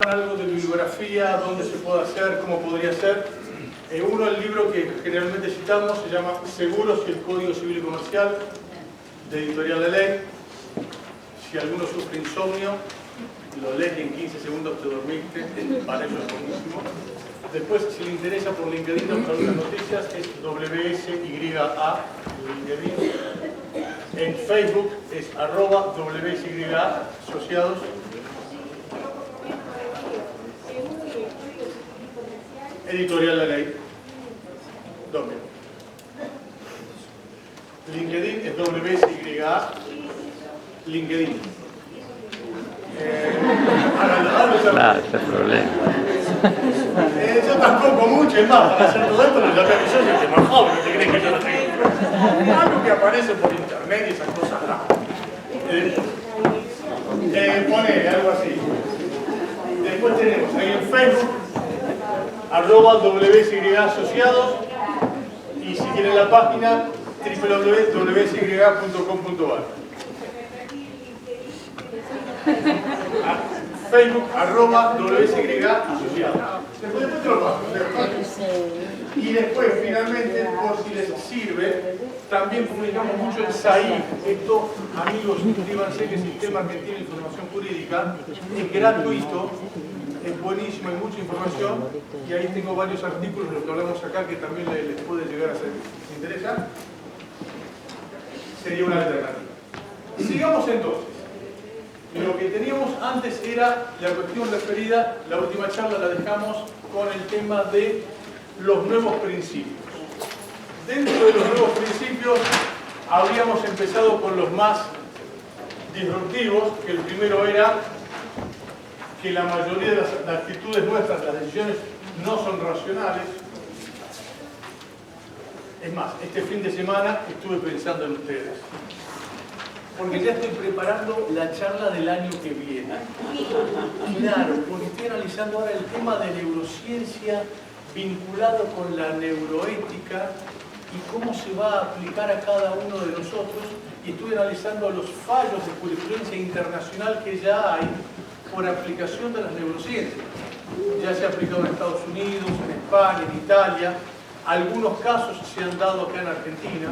preguntaban algo de bibliografía, dónde se puede hacer, cómo podría ser. Uno, el libro que generalmente citamos, se llama Seguros y el Código Civil y Comercial, de Editorial La Ley. Si alguno sufre insomnio, lo lees y en 15 segundos te dormiste, para eso es buenísimo. Después, si le interesa por LinkedIn o por otras noticias, es WSYA, LinkedIn. En Facebook es @WSYA, asociados. Editorial La Ley. ¿Dónde? LinkedIn es WSYA, LinkedIn. Claro, ese es el problema. Yo tampoco mucho, es más, para hacer todo esto, lo llamé a mi socio, que más joven, no te crees que yo no tengo. Algo que aparece por internet y esas cosas, no. Ponele algo así. Después tenemos ahí en Facebook, @WSYA asociados, y si quieren la página, www.wsya.com.ar. Facebook, @WSYA asociados. Después te lo paso. Y después, finalmente, por si les sirve, también publicamos mucho en SAI. Esto, amigos, suscríbanse, que es el Sistema Argentino de Información Jurídica. Es gratuito, es buenísimo, hay mucha información. Y ahí tengo varios artículos de lo que hablamos acá que también les puede llegar a servir. ¿Les interesa? Sería una alternativa. Sigamos entonces. Lo que teníamos antes era la cuestión referida, la última charla la dejamos con el tema de los nuevos principios. Dentro de los nuevos principios habíamos empezado con los más disruptivos, que el primero era que la mayoría de las actitudes nuestras, las decisiones, no son racionales. Es más, este fin de semana estuve pensando en ustedes, porque ya estoy preparando la charla del año que viene. Claro, porque estoy analizando ahora el tema de neurociencia vinculado con la neuroética y cómo se va a aplicar a cada uno de nosotros. Y estoy analizando los fallos de jurisprudencia internacional que ya hay por aplicación de las neurociencias. Ya se ha aplicado en Estados Unidos, en España, en Italia. Algunos casos se han dado acá en Argentina.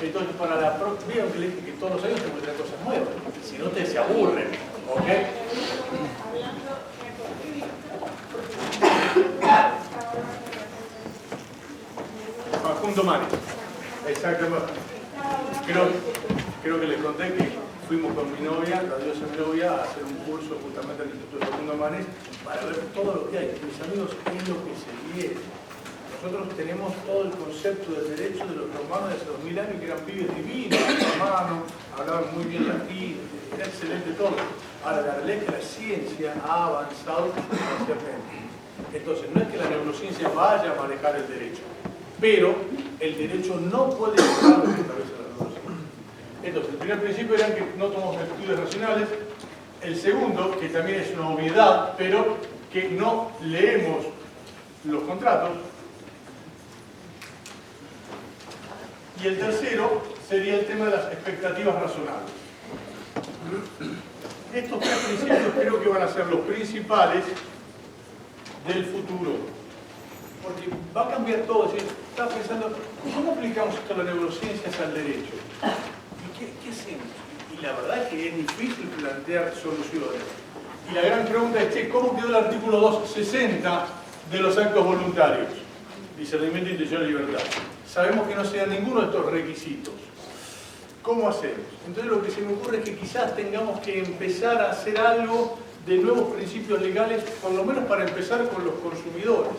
Entonces, para la próxima, vieron que le dije que todos los años tengo que traer cosas nuevas. Si no, te se aburren. ¿Ok? Facundo Mari. Exactamente. Creo que les conté que fuimos con mi novia, la diosa mi novia, a hacer un curso justamente en el Instituto Facundo Manes para ver todo lo que hay. Mis amigos, ¿qué es lo que se viene? Nosotros tenemos todo el concepto del derecho de los romanos de hace 2000 años, que eran pibes divinos, romanos, hablaban muy bien latín, era excelente todo. Ahora, la realidad es que la ciencia ha avanzado sustancialmente. Entonces, no es que la neurociencia vaya a manejar el derecho, pero el derecho no puede llevar lo que establece la neurociencia. Entonces, el primer principio era que no tomamos actitudes racionales. El segundo, que también es una obviedad, pero que no leemos los contratos. Y el tercero sería el tema de las expectativas razonables. Estos tres principios creo que van a ser los principales del futuro. Porque va a cambiar todo. Es decir, estaba pensando, ¿cómo aplicamos esto a la neurociencia al derecho? ¿Y qué hacemos? Y la verdad es que es difícil plantear soluciones. Y la gran pregunta es, che, ¿cómo quedó el artículo 260 de los actos voluntarios? Discernimiento, intención y libertad. Sabemos que no se dan ninguno de estos requisitos. ¿Cómo hacemos? Entonces lo que se me ocurre es que quizás tengamos que empezar a hacer algo de nuevos principios legales, por lo menos para empezar con los consumidores.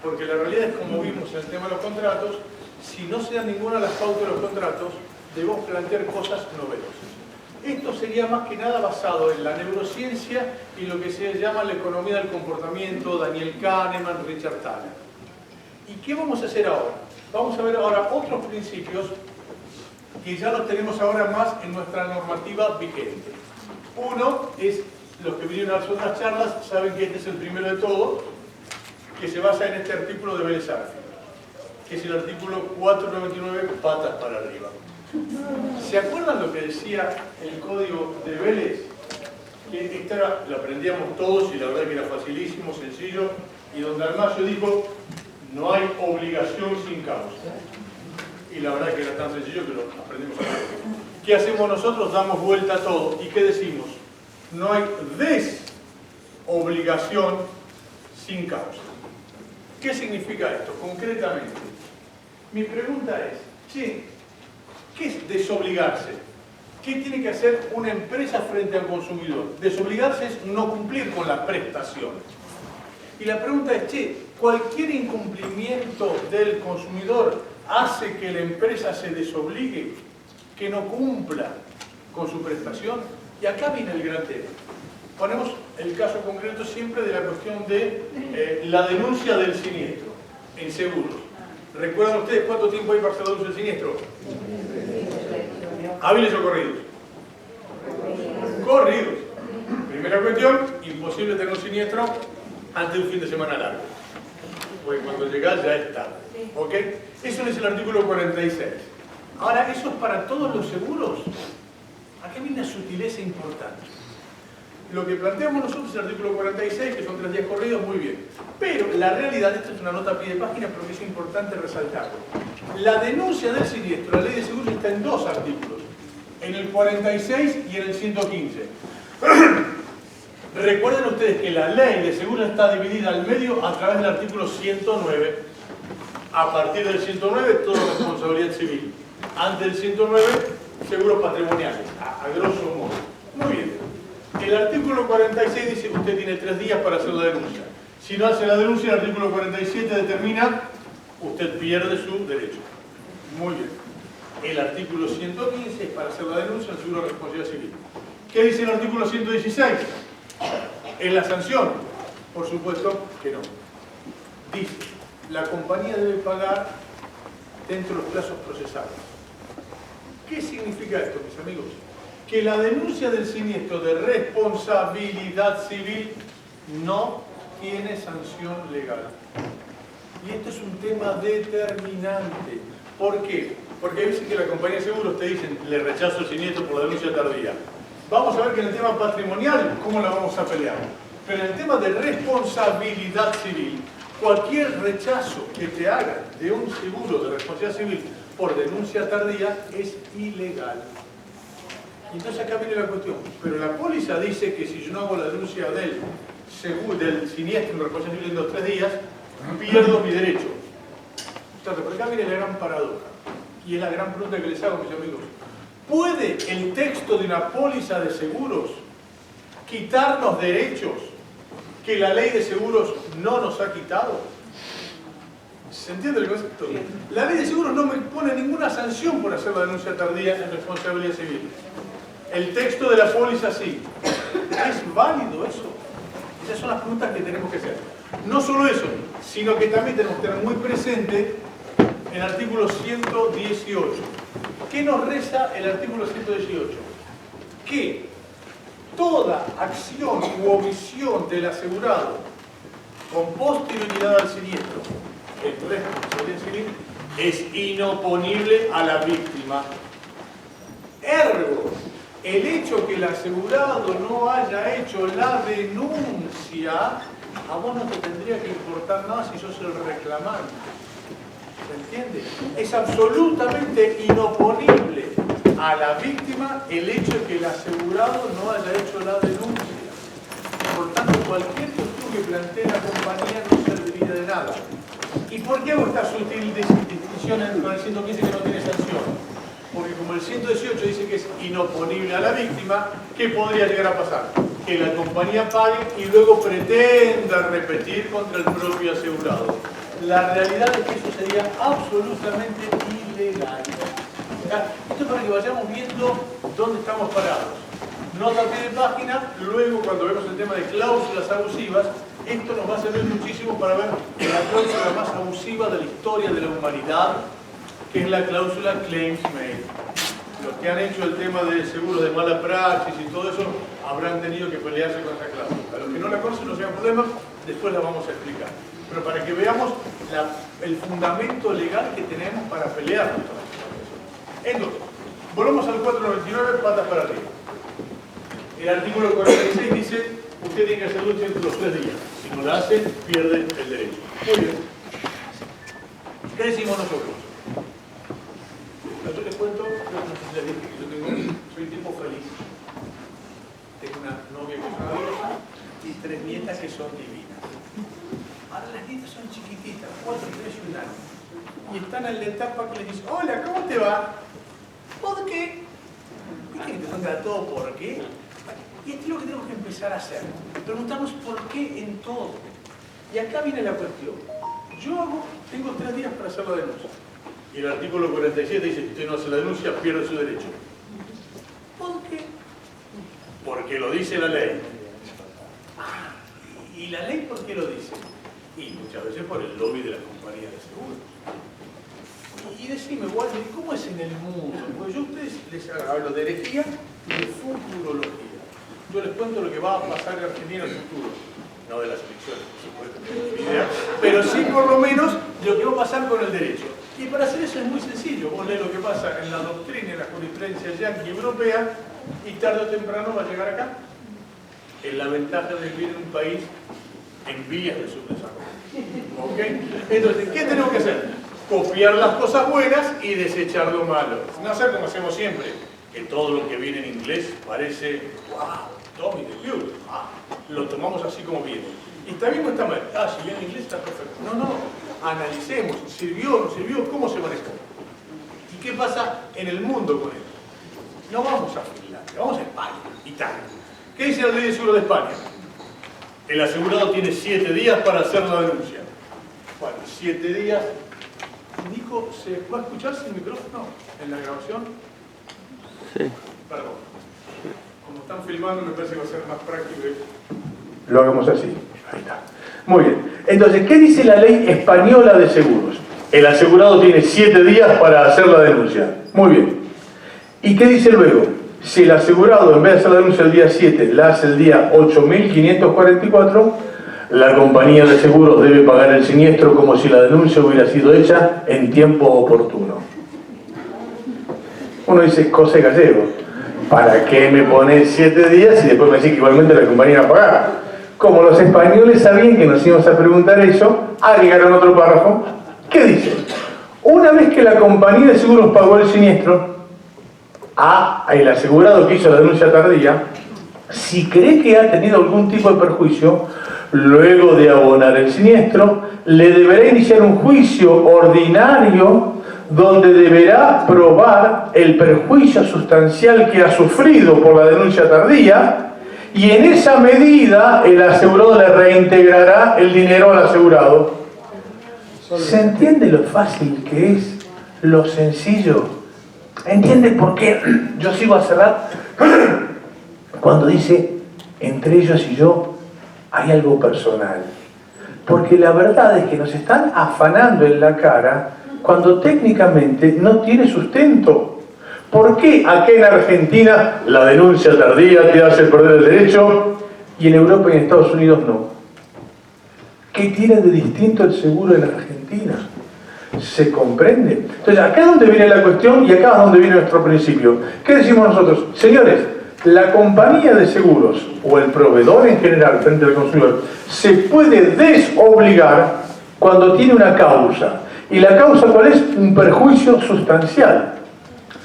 Porque la realidad es, como vimos en el tema de los contratos, si no se dan ninguna de las pautas de los contratos, debemos plantear cosas novedosas. Esto sería más que nada basado en la neurociencia y lo que se llama la economía del comportamiento, Daniel Kahneman, Richard Thaler. ¿Y qué vamos a hacer ahora? Vamos a ver ahora otros principios que ya los tenemos ahora más en nuestra normativa vigente. Uno es, los que vinieron a las otras charlas saben que este es el primero de todos, que se basa en este artículo de Vélez Arfield, que es el artículo 499, patas para arriba. ¿Se acuerdan lo que decía el código de Vélez? que esta la aprendíamos todos y la verdad que era facilísimo, sencillo, y donde Armayo dijo, no hay obligación sin causa. Y la verdad que era tan sencillo que lo aprendimos a ver. ¿Qué hacemos nosotros? Damos vuelta a todo. ¿Y qué decimos? No hay desobligación sin causa. ¿Qué significa esto concretamente? Mi pregunta es, che, ¿qué es desobligarse? ¿Qué tiene que hacer una empresa frente al consumidor? Desobligarse es no cumplir con la prestación. Y la pregunta es, che, ¿cualquier incumplimiento del consumidor hace que la empresa se desobligue, que no cumpla con su prestación? Y acá viene el gran tema. Ponemos el caso concreto siempre de la cuestión de la denuncia del siniestro en seguros. ¿Recuerdan ustedes cuánto tiempo hay para hacer la denuncia del siniestro? ¿Hábiles o corridos? Corridos. Primera cuestión, imposible tener un siniestro antes de un fin de semana largo. Porque cuando llegás ya es tarde. ¿Ok? Eso es el artículo 46. Ahora, ¿eso es para todos los seguros? Aquí viene una sutileza importante. Lo que planteamos nosotros es el artículo 46, que son 3 días corridos, muy bien. Pero la realidad, esto es una nota a pie de página, pero que es importante resaltarlo. La denuncia del siniestro, la ley de seguros, está en 2 artículos. En el 46 y en el 115. Recuerden ustedes que la ley de seguros está dividida al medio a través del artículo 109. A partir del 109, toda responsabilidad civil. Antes del 109, seguros patrimoniales, a grosso modo. Muy bien. El artículo 46 dice que usted tiene 3 días para hacer la denuncia. Si no hace la denuncia, el artículo 47 determina usted pierde su derecho. Muy bien. El artículo 115 es para hacer la denuncia al seguro de responsabilidad civil. ¿Qué dice el artículo 116? ¿Es la sanción? Por supuesto que no. Dice, la compañía debe pagar dentro de los plazos procesables. ¿Qué significa esto, mis amigos? Que la denuncia del siniestro de responsabilidad civil no tiene sanción legal. Y esto es un tema determinante. ¿Por qué? Porque hay veces que la compañía de seguros te dicen, le rechazo el siniestro por la denuncia tardía. Vamos a ver que en el tema patrimonial, ¿cómo la vamos a pelear? Pero en el tema de responsabilidad civil, cualquier rechazo que te haga de un seguro de responsabilidad civil por denuncia tardía es ilegal. Entonces acá viene la cuestión. Pero la póliza dice que si yo no hago la denuncia del siniestro en responsabilidad civil en 2 o 3 días, pierdo mi derecho. Entonces, por acá viene la gran paradoja. Y es la gran pregunta que les hago, mis amigos. ¿Puede el texto de una póliza de seguros quitarnos derechos que la ley de seguros no nos ha quitado? ¿Se entiende el concepto? La ley de seguros no me pone ninguna sanción por hacer la denuncia tardía en responsabilidad civil. El texto de la póliza sí. ¿Es válido eso? Esas son las preguntas que tenemos que hacer. No solo eso, sino que también tenemos que tener muy presente el artículo 118. ¿Qué nos reza el artículo 118? Que toda acción u omisión del asegurado con posterioridad al siniestro en responsabilidad civil es inoponible a la víctima. Ergo, el hecho que el asegurado no haya hecho la denuncia, a vos no te tendría que importar nada si sos el reclamante. ¿Se entiende? Es absolutamente inoponible a la víctima el hecho de que el asegurado no haya hecho la denuncia. Por tanto, cualquier cuestión que plantee la compañía no serviría de nada. ¿Y por qué hago esta sutil distinción con el 115 que no tiene sanción? Porque como el 118 dice que es inoponible a la víctima, ¿qué podría llegar a pasar? Que la compañía pague y luego pretenda repetir contra el propio asegurado. La realidad es que eso sería absolutamente ilegal. Esto es para que vayamos viendo dónde estamos parados. Nota a pie de página, luego cuando vemos el tema de cláusulas abusivas, esto nos va a servir muchísimo para ver la cláusula más abusiva de la historia de la humanidad, que es la cláusula claims made. Los que han hecho el tema de seguro de mala praxis y todo eso habrán tenido que pelearse con esa cláusula. A los que no la conocen no sean problemas, después la vamos a explicar. Pero para que veamos el fundamento legal que tenemos para pelearnos con eso. Entonces, volvemos al 499, patas para arriba. El artículo 46 dice, usted tiene que hacer lucha entre los 3 días. Si no la hace, pierde el derecho. Muy bien. ¿Qué decimos nosotros? Yo les cuento, no sé si les dije que soy tipo feliz. Tengo una novia que es una diosa y 3 nietas que son divinas. Ahora las nietas son chiquititas, 4, 3 y 1 año. Y están en la etapa que les dice, hola, ¿cómo te va? ¿Por qué? ¿Viste que te toca todo por qué? Y esto es lo que tenemos que empezar a hacer. Preguntarnos por qué en todo. Y acá viene la cuestión. Tengo 3 días para hacer la denuncia. Y el artículo 47 dice que usted no hace la denuncia, pierde su derecho. ¿Por qué? Porque lo dice la ley. ¿Y la ley por qué lo dice? Y muchas veces por el lobby de las compañías de seguros. Y decime, Walter, ¿cómo es en el mundo? Pues yo a ustedes les hablo de herejía y de futurología. Yo les cuento lo que va a pasar en Argentina en el futuro. No de las elecciones, por supuesto, no tengo ni idea. Pero sí, por lo menos, de lo que va a pasar con el derecho. Y para hacer eso es muy sencillo. Vos lees lo que pasa en la doctrina, en la jurisprudencia yanqui europea, y tarde o temprano va a llegar acá. Es la ventaja de vivir en un país en vías de subdesarrollo. ¿Ok? Entonces, ¿qué tenemos que hacer? Copiar las cosas buenas y desechar lo malo. No hacer como hacemos siempre, que todo lo que viene en inglés parece, wow, Tommy the View. Lo tomamos así como viene. ¿Y está bien o está mal? Si viene en inglés está perfecto. No, analicemos, ¿sirvió o no sirvió? ¿Cómo se manejó? ¿Y qué pasa en el mundo con esto? No vamos a Finlandia, vamos a España, Italia. ¿Qué dice la ley de seguro de España? El asegurado tiene 7 días para hacer la denuncia. Bueno, 7 días. Nico, ¿se va a escuchar sin micrófono en la grabación? Sí. Perdón. Como están filmando, me parece que va a ser más práctico que lo hagamos así. Ahí está. Muy bien. Entonces, ¿qué dice la ley española de seguros? El asegurado tiene 7 días para hacer la denuncia. Muy bien. ¿Y qué dice luego? Si el asegurado, en vez de hacer la denuncia el día 7, la hace el día 8.544, la compañía de seguros debe pagar el siniestro como si la denuncia hubiera sido hecha en tiempo oportuno. Uno dice, José Gallego, ¿para qué me pones 7 días y después me decís que igualmente la compañía va a pagar? Como los españoles sabían que nos íbamos a preguntar eso, agregaron otro párrafo. ¿Qué dice? Una vez que la compañía de seguros pagó el siniestro, el asegurado que hizo la denuncia tardía, si cree que ha tenido algún tipo de perjuicio, luego de abonar el siniestro, le deberá iniciar un juicio ordinario donde deberá probar el perjuicio sustancial que ha sufrido por la denuncia tardía, y en esa medida el asegurado le reintegrará el dinero al asegurado. ¿Se entiende lo fácil que es? Lo sencillo. ¿Entiende por qué yo sigo a cerrar cuando dice entre ellos y yo hay algo personal? Porque la verdad es que nos están afanando en la cara cuando técnicamente no tiene sustento. ¿Por qué acá en Argentina la denuncia tardía te hace perder el derecho y en Europa y en Estados Unidos no? ¿Qué tiene de distinto el seguro en Argentina? ¿Se comprende? Entonces, acá es donde viene la cuestión y acá es donde viene nuestro principio. ¿Qué decimos nosotros? Señores, la compañía de seguros o el proveedor en general frente al consumidor se puede desobligar cuando tiene una causa. ¿Y la causa cuál es? Un perjuicio sustancial.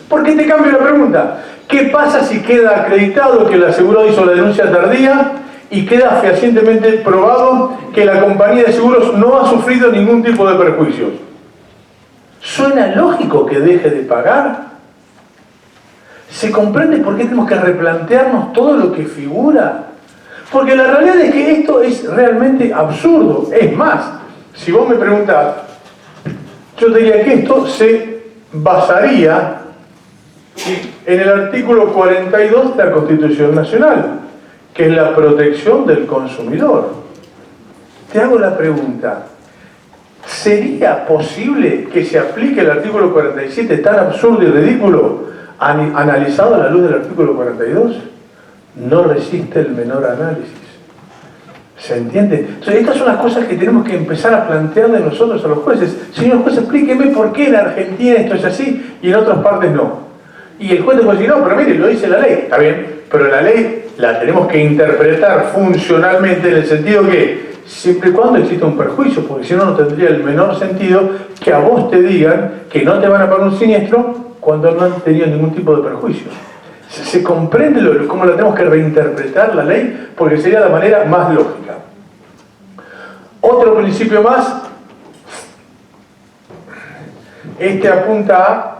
¿Por qué te cambio la pregunta? ¿Qué pasa si queda acreditado que el asegurado hizo la denuncia tardía y queda fehacientemente probado que la compañía de seguros no ha sufrido ningún tipo de perjuicios? ¿Suena lógico que deje de pagar? ¿Se comprende por qué tenemos que replantearnos todo lo que figura? Porque la realidad es que esto es realmente absurdo. Es más, si vos me preguntás, yo diría que esto se basaría en el artículo 42 de la Constitución Nacional, que es la protección del consumidor. Te hago la pregunta, ¿sería posible que se aplique el artículo 47 tan absurdo y ridículo analizado a la luz del artículo 42? No resiste el menor análisis. ¿Se entiende? Entonces, estas son las cosas que tenemos que empezar a plantear de nosotros a los jueces. Señor juez, explíqueme por qué en Argentina esto es así y en otras partes no. Y el juez puede decir, no, pero mire, lo dice la ley. Está bien, pero la ley la tenemos que interpretar funcionalmente en el sentido que, siempre y cuando exista un perjuicio, porque si no, no tendría el menor sentido que a vos te digan que no te van a pagar un siniestro cuando no han tenido ningún tipo de perjuicio. Se comprende cómo la tenemos que reinterpretar la ley, porque sería la manera más lógica. Otro principio más, este apunta a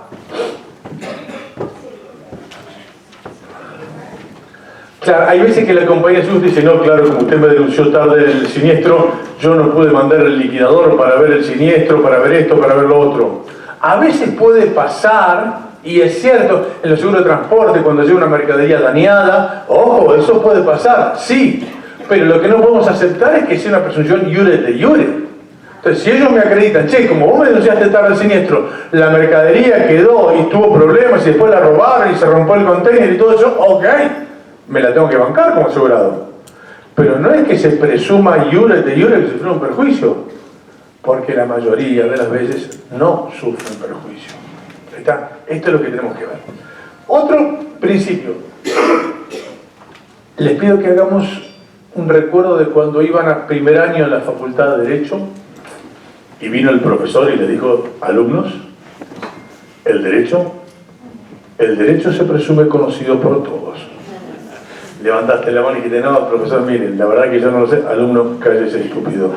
claro, hay veces que la compañía de seguros dice, no, claro, como usted me denunció tarde el siniestro, yo no pude mandar el liquidador para ver el siniestro, para ver esto, para ver lo otro. A veces puede pasar, y es cierto, en los seguros de transporte, cuando llega una mercadería dañada, ojo, eso puede pasar, sí, pero lo que no podemos aceptar es que sea una presunción iure de iure. Entonces, si ellos me acreditan, che, como vos me denunciaste tarde el siniestro, la mercadería quedó y tuvo problemas y después la robaron y se rompió el container y todo eso, ok, me la tengo que bancar como asegurado. Pero no es que se presuma iure de iure que sufrió un perjuicio, porque la mayoría de las veces no sufren perjuicio. Esto es lo que tenemos que ver. Otro principio. Les pido que hagamos un recuerdo de cuando iban a primer año en la Facultad de Derecho y vino el profesor y le dijo, alumnos, el derecho se presume conocido por todos. Levantaste la mano y dijiste, no, profesor, miren, la verdad que yo no lo sé. Alumno, cállese, estúpido.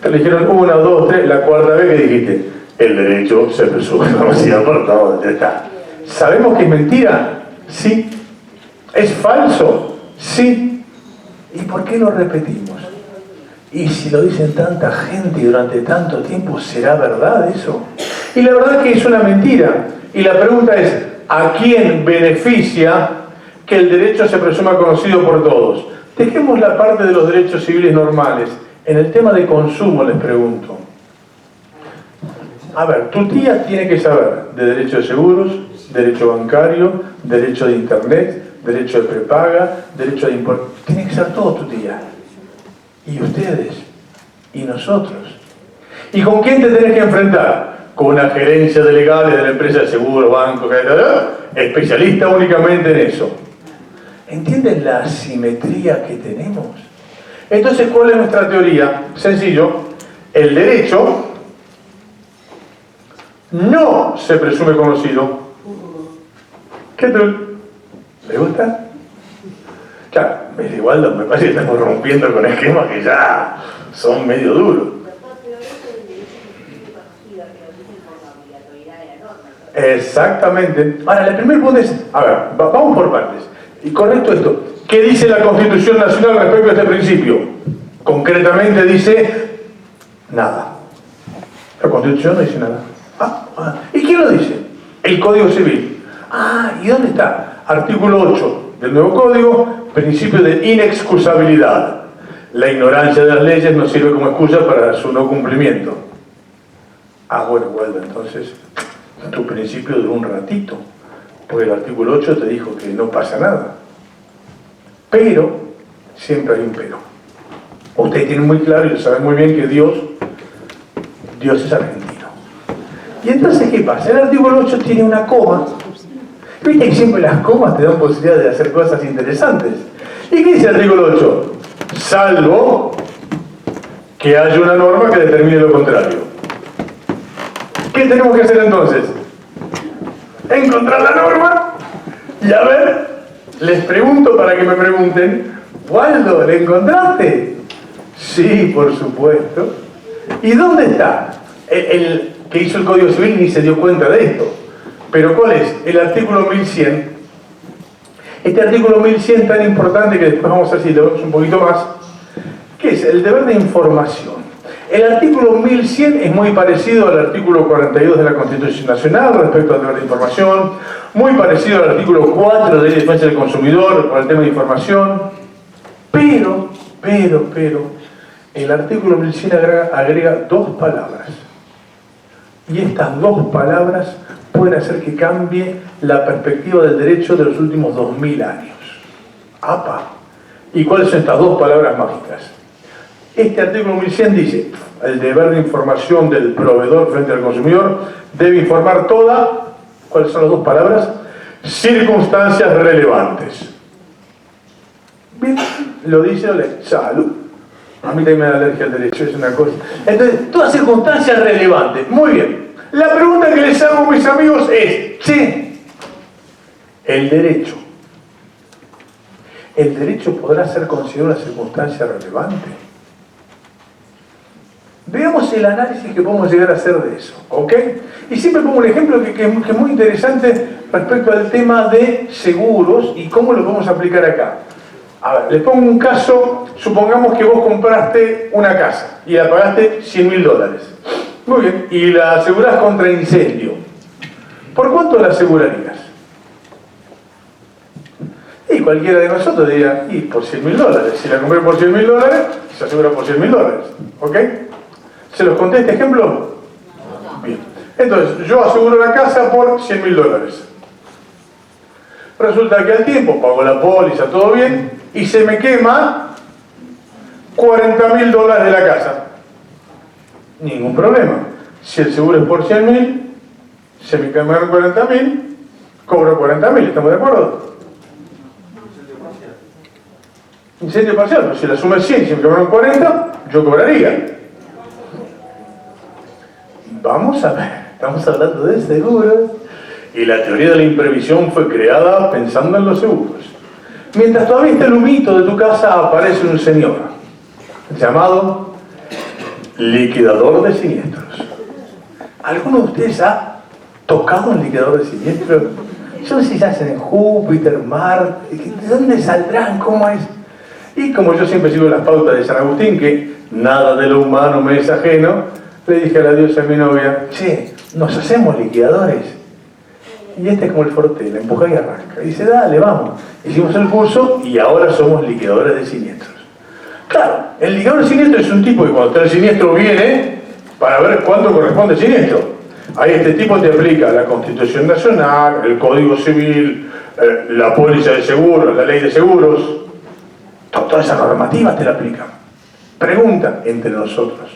Te le dijeron 1, 2, 3, la cuarta vez que dijiste, el derecho se presume conocido por todos. Ya está. ¿Sabemos que es mentira? Sí. ¿Es falso? Sí. ¿Y por qué lo repetimos? Y si lo dicen tanta gente durante tanto tiempo, ¿será verdad eso? Y la verdad es que es una mentira. Y la pregunta es, ¿a quién beneficia que el derecho se presuma conocido por todos? Dejemos la parte de los derechos civiles normales. En el tema de consumo les pregunto. A ver, tu tía tiene que saber de derecho de seguros, derecho bancario, derecho de internet, derecho de prepaga, derecho de impuestos. Tiene que saber todo tu tía. Y ustedes. Y nosotros. ¿Y con quién te tenés que enfrentar? Con una gerencia de legales de la empresa de seguro, banco, especialista únicamente en eso. ¿Entienden la asimetría que tenemos? Entonces, ¿cuál es nuestra teoría? Sencillo, el derecho no se presume conocido. ¿Qué tal? ¿Le gusta? Claro, igual me parece que estamos rompiendo con esquemas que ya son medio duros. Exactamente. Ahora, el primer punto es, a ver, vamos por partes. Y correcto esto. ¿Qué dice la Constitución Nacional respecto a este principio? Concretamente dice nada. La Constitución no dice nada. ¿Y quién lo dice? El Código Civil. ¿Y dónde está? Artículo 8 del nuevo Código, principio de inexcusabilidad. La ignorancia de las leyes no sirve como excusa para su no cumplimiento. Bueno, Waldo, entonces tu principio duró un ratito, porque el artículo 8 te dijo que no pasa nada. Pero, siempre hay un pero. Ustedes tienen muy claro y saben muy bien que Dios es argentino. Y entonces, ¿qué pasa? El artículo 8 tiene una coma. Viste que siempre las comas te dan posibilidad de hacer cosas interesantes. ¿Y qué dice el artículo 8? Salvo que haya una norma que determine lo contrario. ¿Qué tenemos que hacer entonces? Encontrar la norma y a ver, les pregunto para que me pregunten, Waldo, ¿le encontraste? Sí, por supuesto. ¿Y dónde está? El que hizo el Código Civil ni se dio cuenta de esto. Pero ¿cuál es? El artículo 1100. Este artículo 1100 tan importante que después vamos a ver si lo vemos un poquito más, que es el deber de información. El artículo 1100 es muy parecido al artículo 42 de la Constitución Nacional respecto al deber de información, muy parecido al artículo 4 de la Ley de Defensa del Consumidor con el tema de información, pero, el artículo 1100 agrega 2 palabras. Y estas 2 palabras pueden hacer que cambie la perspectiva del derecho de los últimos 2000 años. ¡Apa! ¿Y cuáles son estas 2 palabras mágicas? Este artículo 1100 dice, el deber de información del proveedor frente al consumidor debe informar ¿cuáles son las 2 palabras? Circunstancias relevantes. Bien, lo dice la ley. Salud. A mí también me da alergia al derecho, es una cosa. Entonces, todas circunstancias relevantes. Muy bien. La pregunta que les hago, mis amigos, es, che, ¿el derecho podrá ser considerado una circunstancia relevante? Veamos el análisis que podemos llegar a hacer de eso, ¿ok? Y siempre pongo un ejemplo que es muy interesante respecto al tema de seguros y cómo lo podemos aplicar acá. A ver, les pongo un caso, supongamos que vos compraste una casa y la pagaste $100.000. Muy bien, y la asegurás contra incendio. ¿Por cuánto la asegurarías? Y cualquiera de nosotros diría, y por $100.000. Si la compré por $100.000, se asegura por $100.000, ¿ok? ¿Se los conté este ejemplo? Bien. Entonces, yo aseguro la casa por $100.000. Resulta que al tiempo pago la póliza, todo bien, y se me quema $40.000 de la casa. Ningún problema. Si el seguro es por 100.000, se me quemaron 40.000, cobro 40.000, ¿estamos de acuerdo? Incendio parcial, pero si la suma es 100, si me quemaron 40, yo cobraría. Vamos a ver, estamos hablando de seguros, y la teoría de la imprevisión fue creada pensando en los seguros. Mientras todavía está el humito de tu casa, aparece un señor llamado liquidador de siniestros. ¿Alguno de ustedes ha tocado un liquidador de siniestros? Yo no sé si se hacen en Júpiter, Marte, ¿de dónde saldrán? ¿Cómo es? Y como yo siempre sigo las pautas de San Agustín, que nada de lo humano me es ajeno, le dije a la diosa, a mi novia, che, nos hacemos liquidadores. Y este es como el Forte, la empuja y arranca. Y dice, dale, vamos. Hicimos el curso y ahora somos liquidadores de siniestros. Claro, el liquidador de siniestros es un tipo que cuando está el siniestro viene para ver cuánto corresponde el siniestro. Ahí este tipo te aplica la Constitución Nacional, el Código Civil, la póliza de seguros, la ley de seguros. Toda esa normativa te la aplican. Pregunta entre nosotros,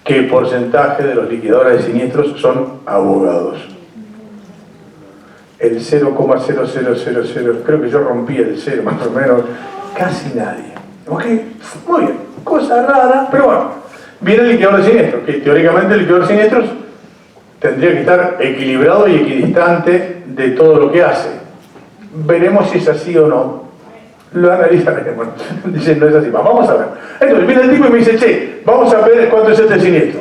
¿qué porcentaje de los liquidadores de siniestros son abogados? El 0,0000, creo que yo rompí el 0 más o menos, casi nadie. ¿Ok? Muy bien, cosa rara, pero bueno. Viene el liquidador de siniestros, que teóricamente el liquidador de siniestros tendría que estar equilibrado y equidistante de todo lo que hace. Veremos si es así o no. Lo analizaremos. Dicen, no es así. Vamos a ver. Entonces viene el tipo y me dice, che, vamos a ver cuánto es este siniestro.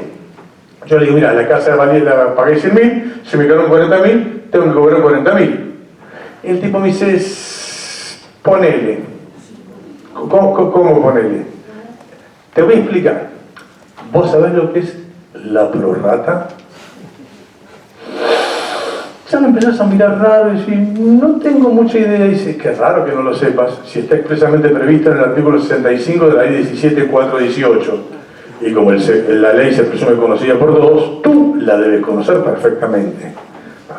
Yo le digo, mira, la casa la pagué 100.000, se me quedaron 40.000, tengo que cobrar 40.000. Y el tipo me dice, ponele. ¿Cómo ponele? Te voy a explicar. ¿Vos sabés lo que es la prorrata? Ya me empezás a mirar raro y decir, no tengo mucha idea. Y dices, qué raro que no lo sepas, si está expresamente previsto en el artículo 65 de la ley 17.418. Y como la ley se presume conocida por todos, tú la debes conocer perfectamente.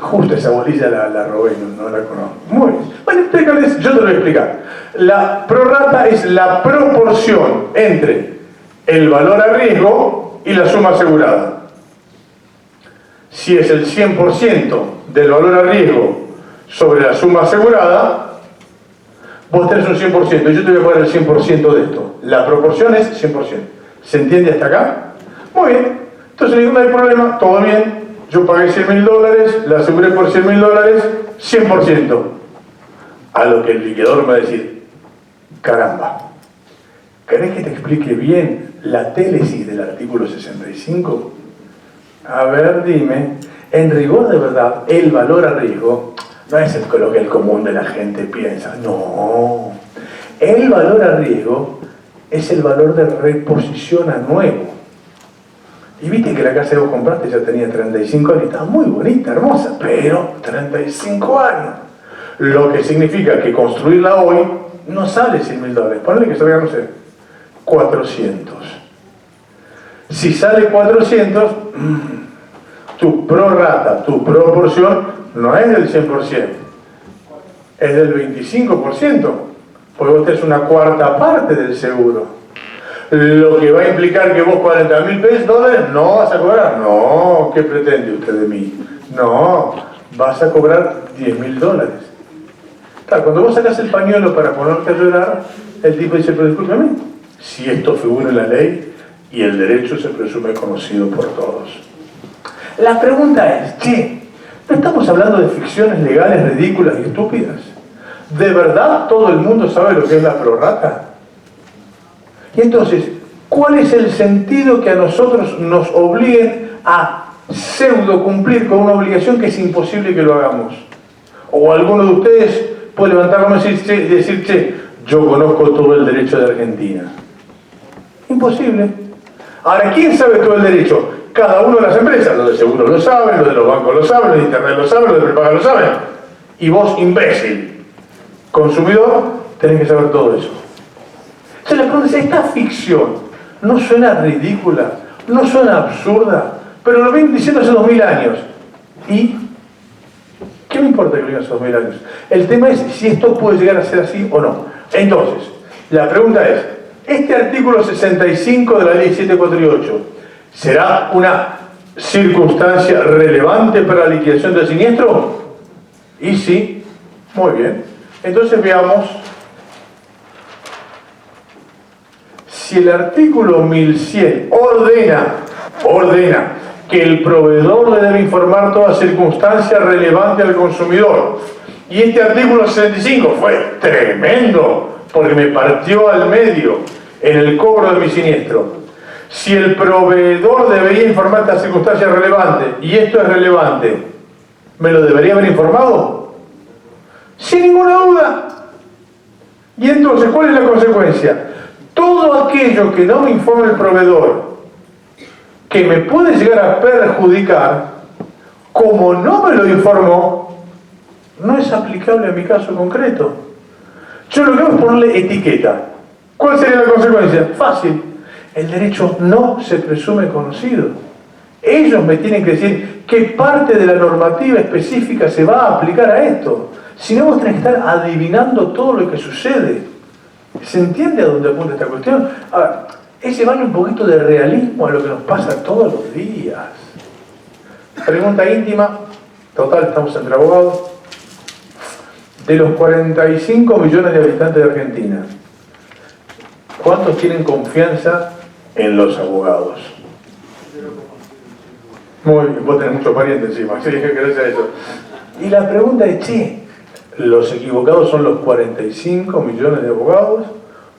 Justo esa bolilla la robé, no la conozco. Muy bien. Bueno, explícales, yo te lo voy a explicar. La prorrata es la proporción entre el valor a riesgo y la suma asegurada. Si es el 100% del valor a riesgo sobre la suma asegurada, vos tenés un 100%, y yo te voy a poner el 100% de esto. La proporción es 100%. ¿Se entiende hasta acá? Muy bien. Entonces le digo, no hay problema, todo bien. Yo pagué $100.000, la aseguré por $100.000, 100%. A lo que el liquidador me va a decir, caramba, ¿querés que te explique bien la télesis del artículo 65? A ver, dime, en rigor de verdad, el valor a riesgo no es lo que el común de la gente piensa, no. El valor a riesgo es el valor de reposición a nuevo. Y viste que la casa que vos compraste ya tenía 35 años, estaba muy bonita, hermosa, pero 35 años. Lo que significa que construirla hoy no sale $100.000. Ponle que salga, no sé, 400. Si sale 400, tu prorrata, tu proporción, no es del 100%, es del 25%, porque vos tenés una cuarta parte del seguro. Lo que va a implicar que vos $40.000 no vas a cobrar. No, ¿qué pretende usted de mí? No, vas a cobrar $10.000. Claro, cuando vos sacás el pañuelo para ponerte a llorar, el tipo dice, pero discúlpeme, si esto figura en la ley y el derecho se presume conocido por todos. La pregunta es, che, ¿no estamos hablando de ficciones legales ridículas y estúpidas? ¿De verdad todo el mundo sabe lo que es la prorrata? Y entonces, ¿cuál es el sentido que a nosotros nos obliguen a pseudo cumplir con una obligación que es imposible que lo hagamos? O alguno de ustedes puede levantar la mano y decir, che, yo conozco todo el derecho de Argentina. Imposible. Ahora, ¿quién sabe todo el derecho? Cada uno de las empresas. Los de seguros lo saben, los de los bancos lo saben, los de internet lo saben, los de prepaga lo saben. Y vos, imbécil, consumidor, tenés que saber todo eso. Entonces la pregunta es, ¿esta ficción no suena ridícula? ¿No suena absurda? Pero lo ven diciendo hace 2000 años. ¿Y qué me importa que lo digan hace 2000 años? El tema es si esto puede llegar a ser así o no. Entonces, la pregunta es, ¿este artículo 65 de la ley 748 será una circunstancia relevante para la liquidación del siniestro? Y sí, muy bien. Entonces veamos si el artículo 1100 ordena que el proveedor le debe informar toda circunstancia relevante al consumidor. Y este artículo 65 fue tremendo, porque me partió al medio en el cobro de mi siniestro. Si el proveedor debería informar esta circunstancia relevante, y esto es relevante, ¿me lo debería haber informado? Sin ninguna duda. Y entonces, ¿cuál es la consecuencia? Todo aquello que no me informe el proveedor, que me puede llegar a perjudicar, como no me lo informó, no es aplicable a mi caso concreto. Yo lo que hago es ponerle etiqueta. ¿Cuál sería la consecuencia? Fácil. El derecho no se presume conocido. Ellos me tienen que decir qué parte de la normativa específica se va a aplicar a esto. Si no, vos tenés que estar adivinando todo lo que sucede. ¿Se entiende a dónde apunta esta cuestión? Ahora, es llevarle un poquito de realismo a lo que nos pasa todos los días. Pregunta íntima, total, estamos entre abogados. De los 45 millones de habitantes de Argentina, ¿cuántos tienen confianza en los abogados? Muy bien, vos tenés muchos parientes encima, sí, gracias a eso. Y la pregunta es, che, ¿los equivocados son los 45 millones de abogados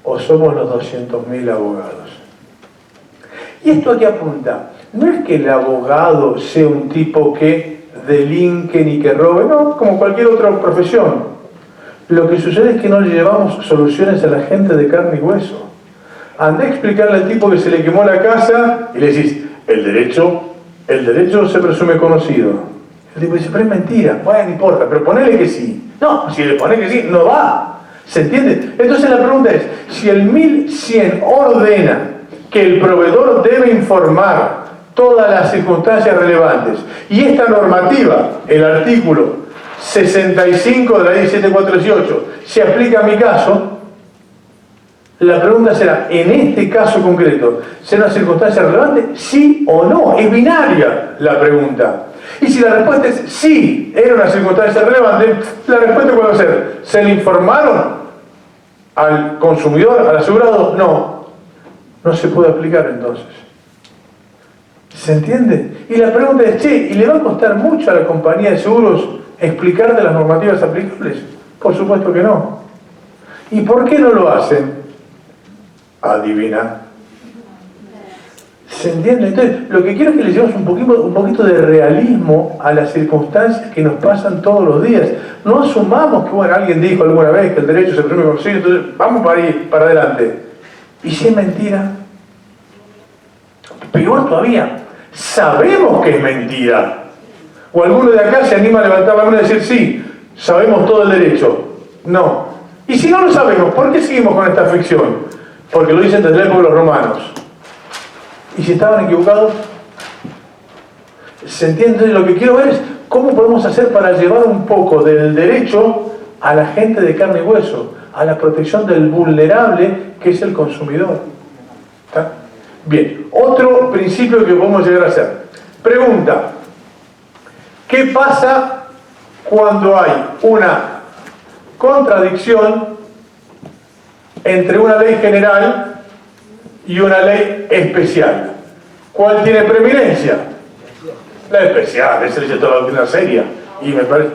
o somos los 200.000 abogados? Y esto aquí apunta, no es que el abogado sea un tipo que delinque ni que robe, no, como cualquier otra profesión. Lo que sucede es que no le llevamos soluciones a la gente de carne y hueso. Andé a explicarle al tipo que se le quemó la casa y le decís, el derecho se presume conocido. El tipo dice, pero es mentira. Bueno, no importa, pero ponele que sí. No, si le pones que sí, no va. ¿Se entiende? Entonces la pregunta es, si el 1100 ordena que el proveedor debe informar todas las circunstancias relevantes, y esta normativa, el artículo 65 de la ley 7418, se aplica a mi caso, la pregunta será, en este caso concreto, ¿será una circunstancia relevante? ¿Sí o no? Es binaria la pregunta. Y si la respuesta es sí, era una circunstancia relevante, la respuesta ¿cuál va a ser? ¿Se le informaron al consumidor, al asegurado? No. No se puede aplicar entonces. ¿Se entiende? Y la pregunta es, che, ¿y le va a costar mucho a la compañía de seguros explicarte las normativas aplicables? Por supuesto que no. ¿Y por qué no lo hacen? Adivina. ¿Se entiende? Entonces, lo que quiero es que le llevemos un poquito de realismo a las circunstancias que nos pasan todos los días. No asumamos que, bueno, alguien dijo alguna vez que el derecho se presume conocido, entonces vamos para adelante. ¿Y si es mentira? Peor todavía, sabemos que es mentira. O alguno de acá se anima a levantar la mano y decir, sí, sabemos todo el derecho. No. Y si no lo sabemos, ¿por qué seguimos con esta ficción? Porque lo dicen desde la época de los romanos. ¿Y si estaban equivocados? ¿Se entiende? Lo que quiero ver es cómo podemos hacer para llevar un poco del derecho a la gente de carne y hueso, a la protección del vulnerable que es el consumidor. ¿Está? Bien, otro principio que podemos llegar a hacer. Pregunta, ¿qué pasa cuando hay una contradicción entre una ley general y una ley especial. ¿Cuál tiene preeminencia? La especial, esa dice toda la doctrina seria. Y me parece...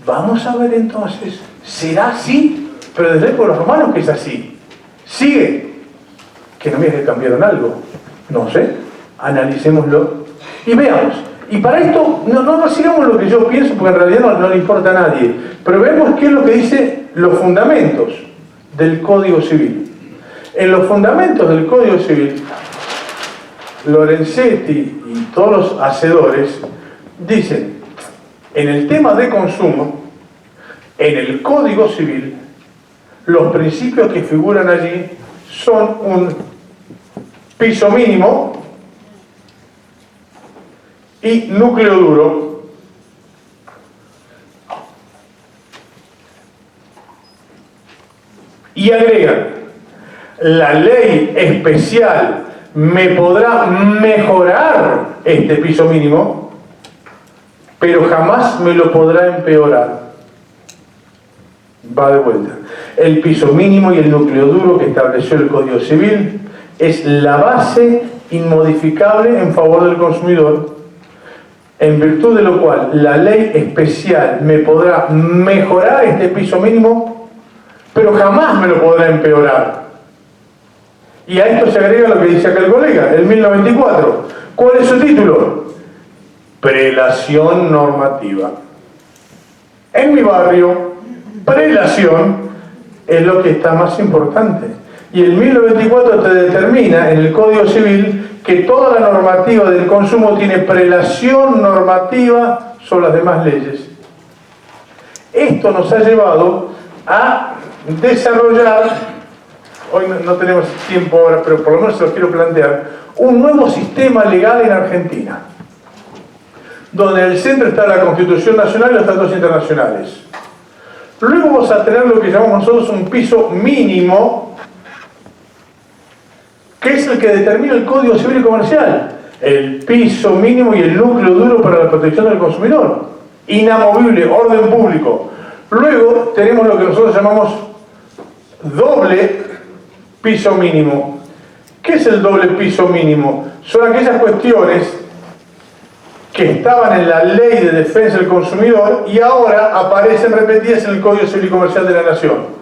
Vamos a ver entonces, ¿será así? Pero desde por los romanos que es así. Sigue. Que no me diga que cambiaron algo. No sé. Analicémoslo y veamos. Y para esto, no sigamos lo que yo pienso, porque en realidad no le importa a nadie. Pero vemos qué es lo que dice los fundamentos del Código Civil. En los fundamentos del Código Civil, Lorenzetti y todos los hacedores dicen, en el tema de consumo, en el Código Civil, los principios que figuran allí son un piso mínimo y núcleo duro. Y agregan, la ley especial me podrá mejorar este piso mínimo, pero jamás me lo podrá empeorar. Va de vuelta. El piso mínimo y el núcleo duro que estableció el Código Civil es la base inmodificable en favor del consumidor, en virtud de lo cual la ley especial me podrá mejorar este piso mínimo, pero jamás me lo podrá empeorar. Y a esto se agrega lo que dice acá el colega, el 1094. ¿Cuál es su título? Prelación normativa. En mi barrio, prelación es lo que está más importante. Y el 1094 te determina en el Código Civil que toda la normativa del consumo tiene prelación normativa sobre las demás leyes. Esto nos ha llevado a desarrollar, hoy no tenemos tiempo ahora, pero por lo menos se lo quiero plantear, un nuevo sistema legal en Argentina, donde en el centro está la Constitución Nacional y los tratados internacionales. Luego vamos a tener lo que llamamos nosotros un piso mínimo, que es el que determina el Código Civil y Comercial. El piso mínimo y el núcleo duro para la protección del consumidor. Inamovible, orden público. Luego tenemos lo que nosotros llamamos doble piso mínimo. ¿Qué es el doble piso mínimo? Son aquellas cuestiones que estaban en la Ley de Defensa del Consumidor y ahora aparecen repetidas en el Código Civil y Comercial de la Nación.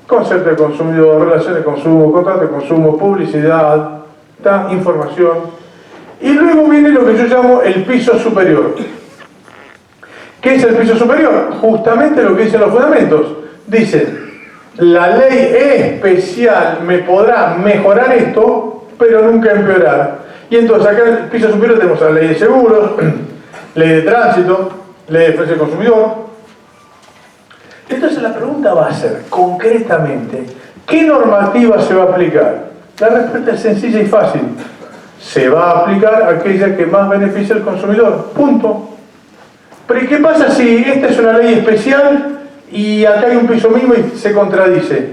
Concepto de consumidor, relaciones de consumo, contrato de consumo, publicidad, información. Y luego viene lo que yo llamo el piso superior. ¿Qué es el piso superior? Justamente lo que dicen los fundamentos. Dicen, la ley especial me podrá mejorar esto, pero nunca empeorar. Y entonces acá en el piso superior tenemos la ley de seguros, ley de tránsito, ley de defensa del consumidor. Entonces la pregunta va a ser, concretamente, ¿qué normativa se va a aplicar? La respuesta es sencilla y fácil. Se va a aplicar aquella que más beneficia al consumidor. Punto. Pero ¿y qué pasa si esta es una ley especial y acá hay un piso mínimo y se contradice?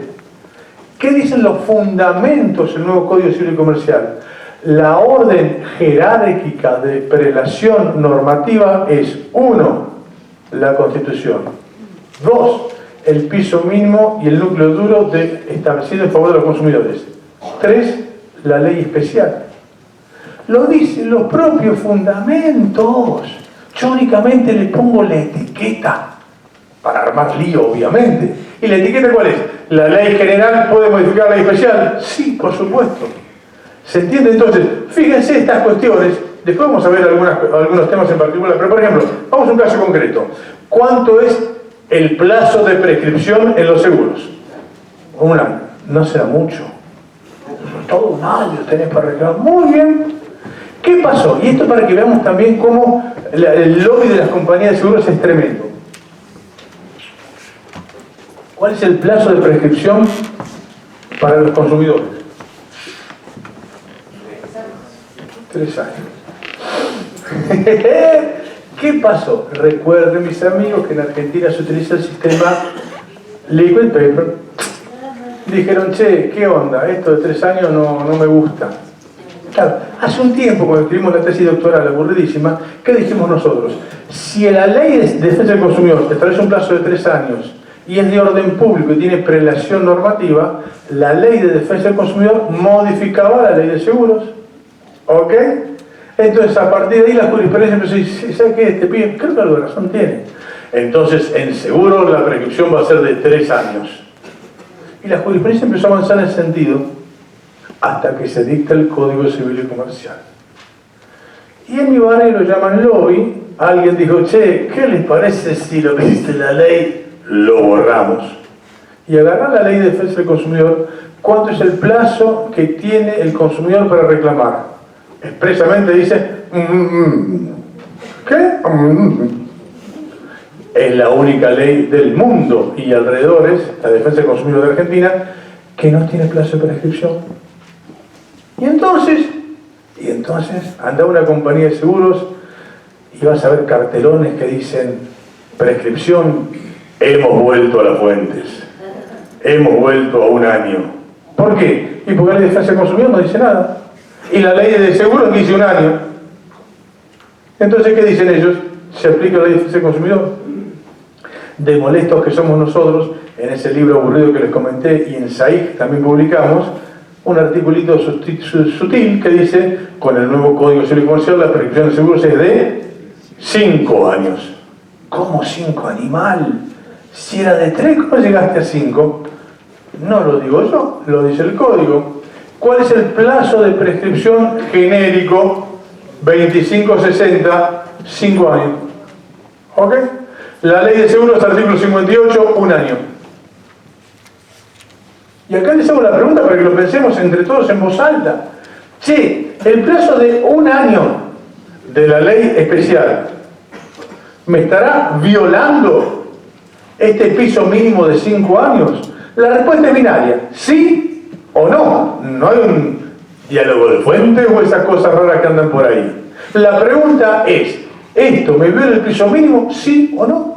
¿Qué dicen los fundamentos del nuevo Código Civil y Comercial? La orden jerárquica de prelación normativa es 1. La Constitución. 2. El piso mínimo y el núcleo duro establecido en favor de los consumidores. 3. La ley especial. Lo dicen los propios fundamentos. Yo únicamente le pongo la etiqueta para armar lío, obviamente. ¿Y la etiqueta cuál es? ¿La ley general puede modificar la ley especial? Sí, por supuesto. ¿Se entiende? Entonces, fíjense estas cuestiones. Después vamos a ver algunos temas en particular. Pero, por ejemplo, vamos a un caso concreto. ¿Cuánto es el plazo de prescripción en los seguros? Un año. No será mucho. Todo un año tenés para reclamar. Muy bien. ¿Qué pasó? Y esto para que veamos también cómo el lobby de las compañías de seguros es tremendo. ¿Cuál es el plazo de prescripción para los consumidores? 3 años. ¿Qué pasó? Recuerden, mis amigos, que en Argentina se utiliza el sistema liquid paper. Dijeron, che, ¿qué onda? Esto de 3 años no me gusta. Claro, hace un tiempo, cuando escribimos la tesis doctoral aburridísima, ¿qué dijimos nosotros? Si la ley de defensa del consumidor establece un plazo de 3 años y es de orden público y tiene prelación normativa, la ley de defensa del consumidor modificaba la ley de seguros. ¿Ok? Entonces, a partir de ahí la jurisprudencia empezó a decir, ¿sabes qué? Este pibe, creo que algo de razón tiene. Entonces, en seguros la prescripción va a ser de 3 años. Y la jurisprudencia empezó a avanzar en ese sentido hasta que se dicta el Código Civil y Comercial. Y en mi barrio lo llaman lobby. Alguien dijo, che, ¿qué les parece si lo que dice la ley lo borramos? Y agarrar la ley de defensa del consumidor, ¿cuánto es el plazo que tiene el consumidor para reclamar? Expresamente dice, ¿qué? Es la única ley del mundo y alrededores, la defensa del consumidor de Argentina, que no tiene plazo de prescripción. Y entonces anda una compañía de seguros y vas a ver cartelones que dicen prescripción, hemos vuelto a las fuentes, hemos vuelto a 1 año. ¿Por qué? Y porque la ley de defensa del consumidor no dice nada. Y la ley de seguros dice 1 año. Entonces, ¿qué dicen ellos? Se aplica la ley de defensa del consumidor. De molestos que somos nosotros, en ese libro aburrido que les comenté y en SAIC también publicamos, un articulito sutil que dice, con el nuevo Código Civil y Comercial, la prescripción de seguros es de 5 años. ¿Cómo 5, animal? Si era de 3, ¿cómo llegaste a 5? No lo digo yo, lo dice el Código. ¿Cuál es el plazo de prescripción genérico? 25-60, 5 años. ¿Ok? La ley de seguros, artículo 58, 1 año. Y acá les hago la pregunta para que lo pensemos entre todos en voz alta. Che, el plazo de 1 año de la ley especial, ¿me estará violando este piso mínimo de 5 años? La respuesta es binaria, sí o no. No hay un diálogo de fuente o esas cosas raras que andan por ahí. La pregunta es, ¿esto me viola el piso mínimo, sí o no?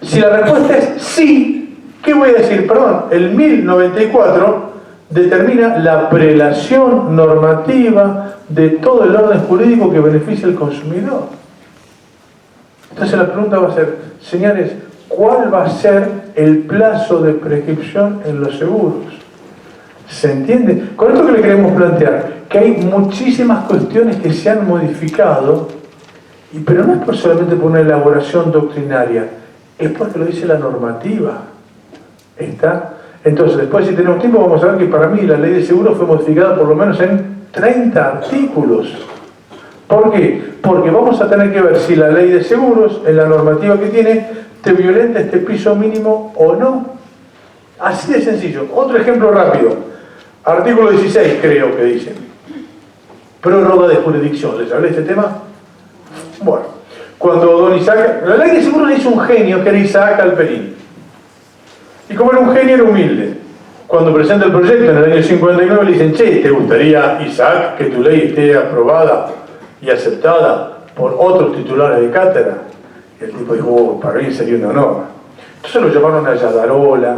Si la respuesta es sí, ¿qué voy a decir? Perdón, el 1094 determina la prelación normativa de todo el orden jurídico que beneficia al consumidor. Entonces la pregunta va a ser, señores, ¿cuál va a ser el plazo de prescripción en los seguros? ¿Se entiende? Con esto que le queremos plantear, que hay muchísimas cuestiones que se han modificado, pero no es por solamente por una elaboración doctrinaria, es porque lo dice la normativa. ¿Está? Entonces, después, si tenemos tiempo, vamos a ver que para mí la ley de seguros fue modificada por lo menos en 30 artículos. ¿Por qué? Porque vamos a tener que ver si la ley de seguros, en la normativa que tiene, te violenta este piso mínimo o no. Así de sencillo. Otro ejemplo rápido. Artículo 16, creo que dice. Prórroga de jurisdicción. ¿Les hablé de este tema? Bueno, cuando don Isaac... La ley de seguros le hizo un genio que era Isaac Alperín. Y como era un genio, era humilde. Cuando presenta el proyecto en el año 59 le dicen, che, ¿te gustaría, Isaac, que tu ley esté aprobada y aceptada por otros titulares de cátedra? Y el tipo dijo, oh, para mí sería un honor. Entonces lo llamaron a Yadarola,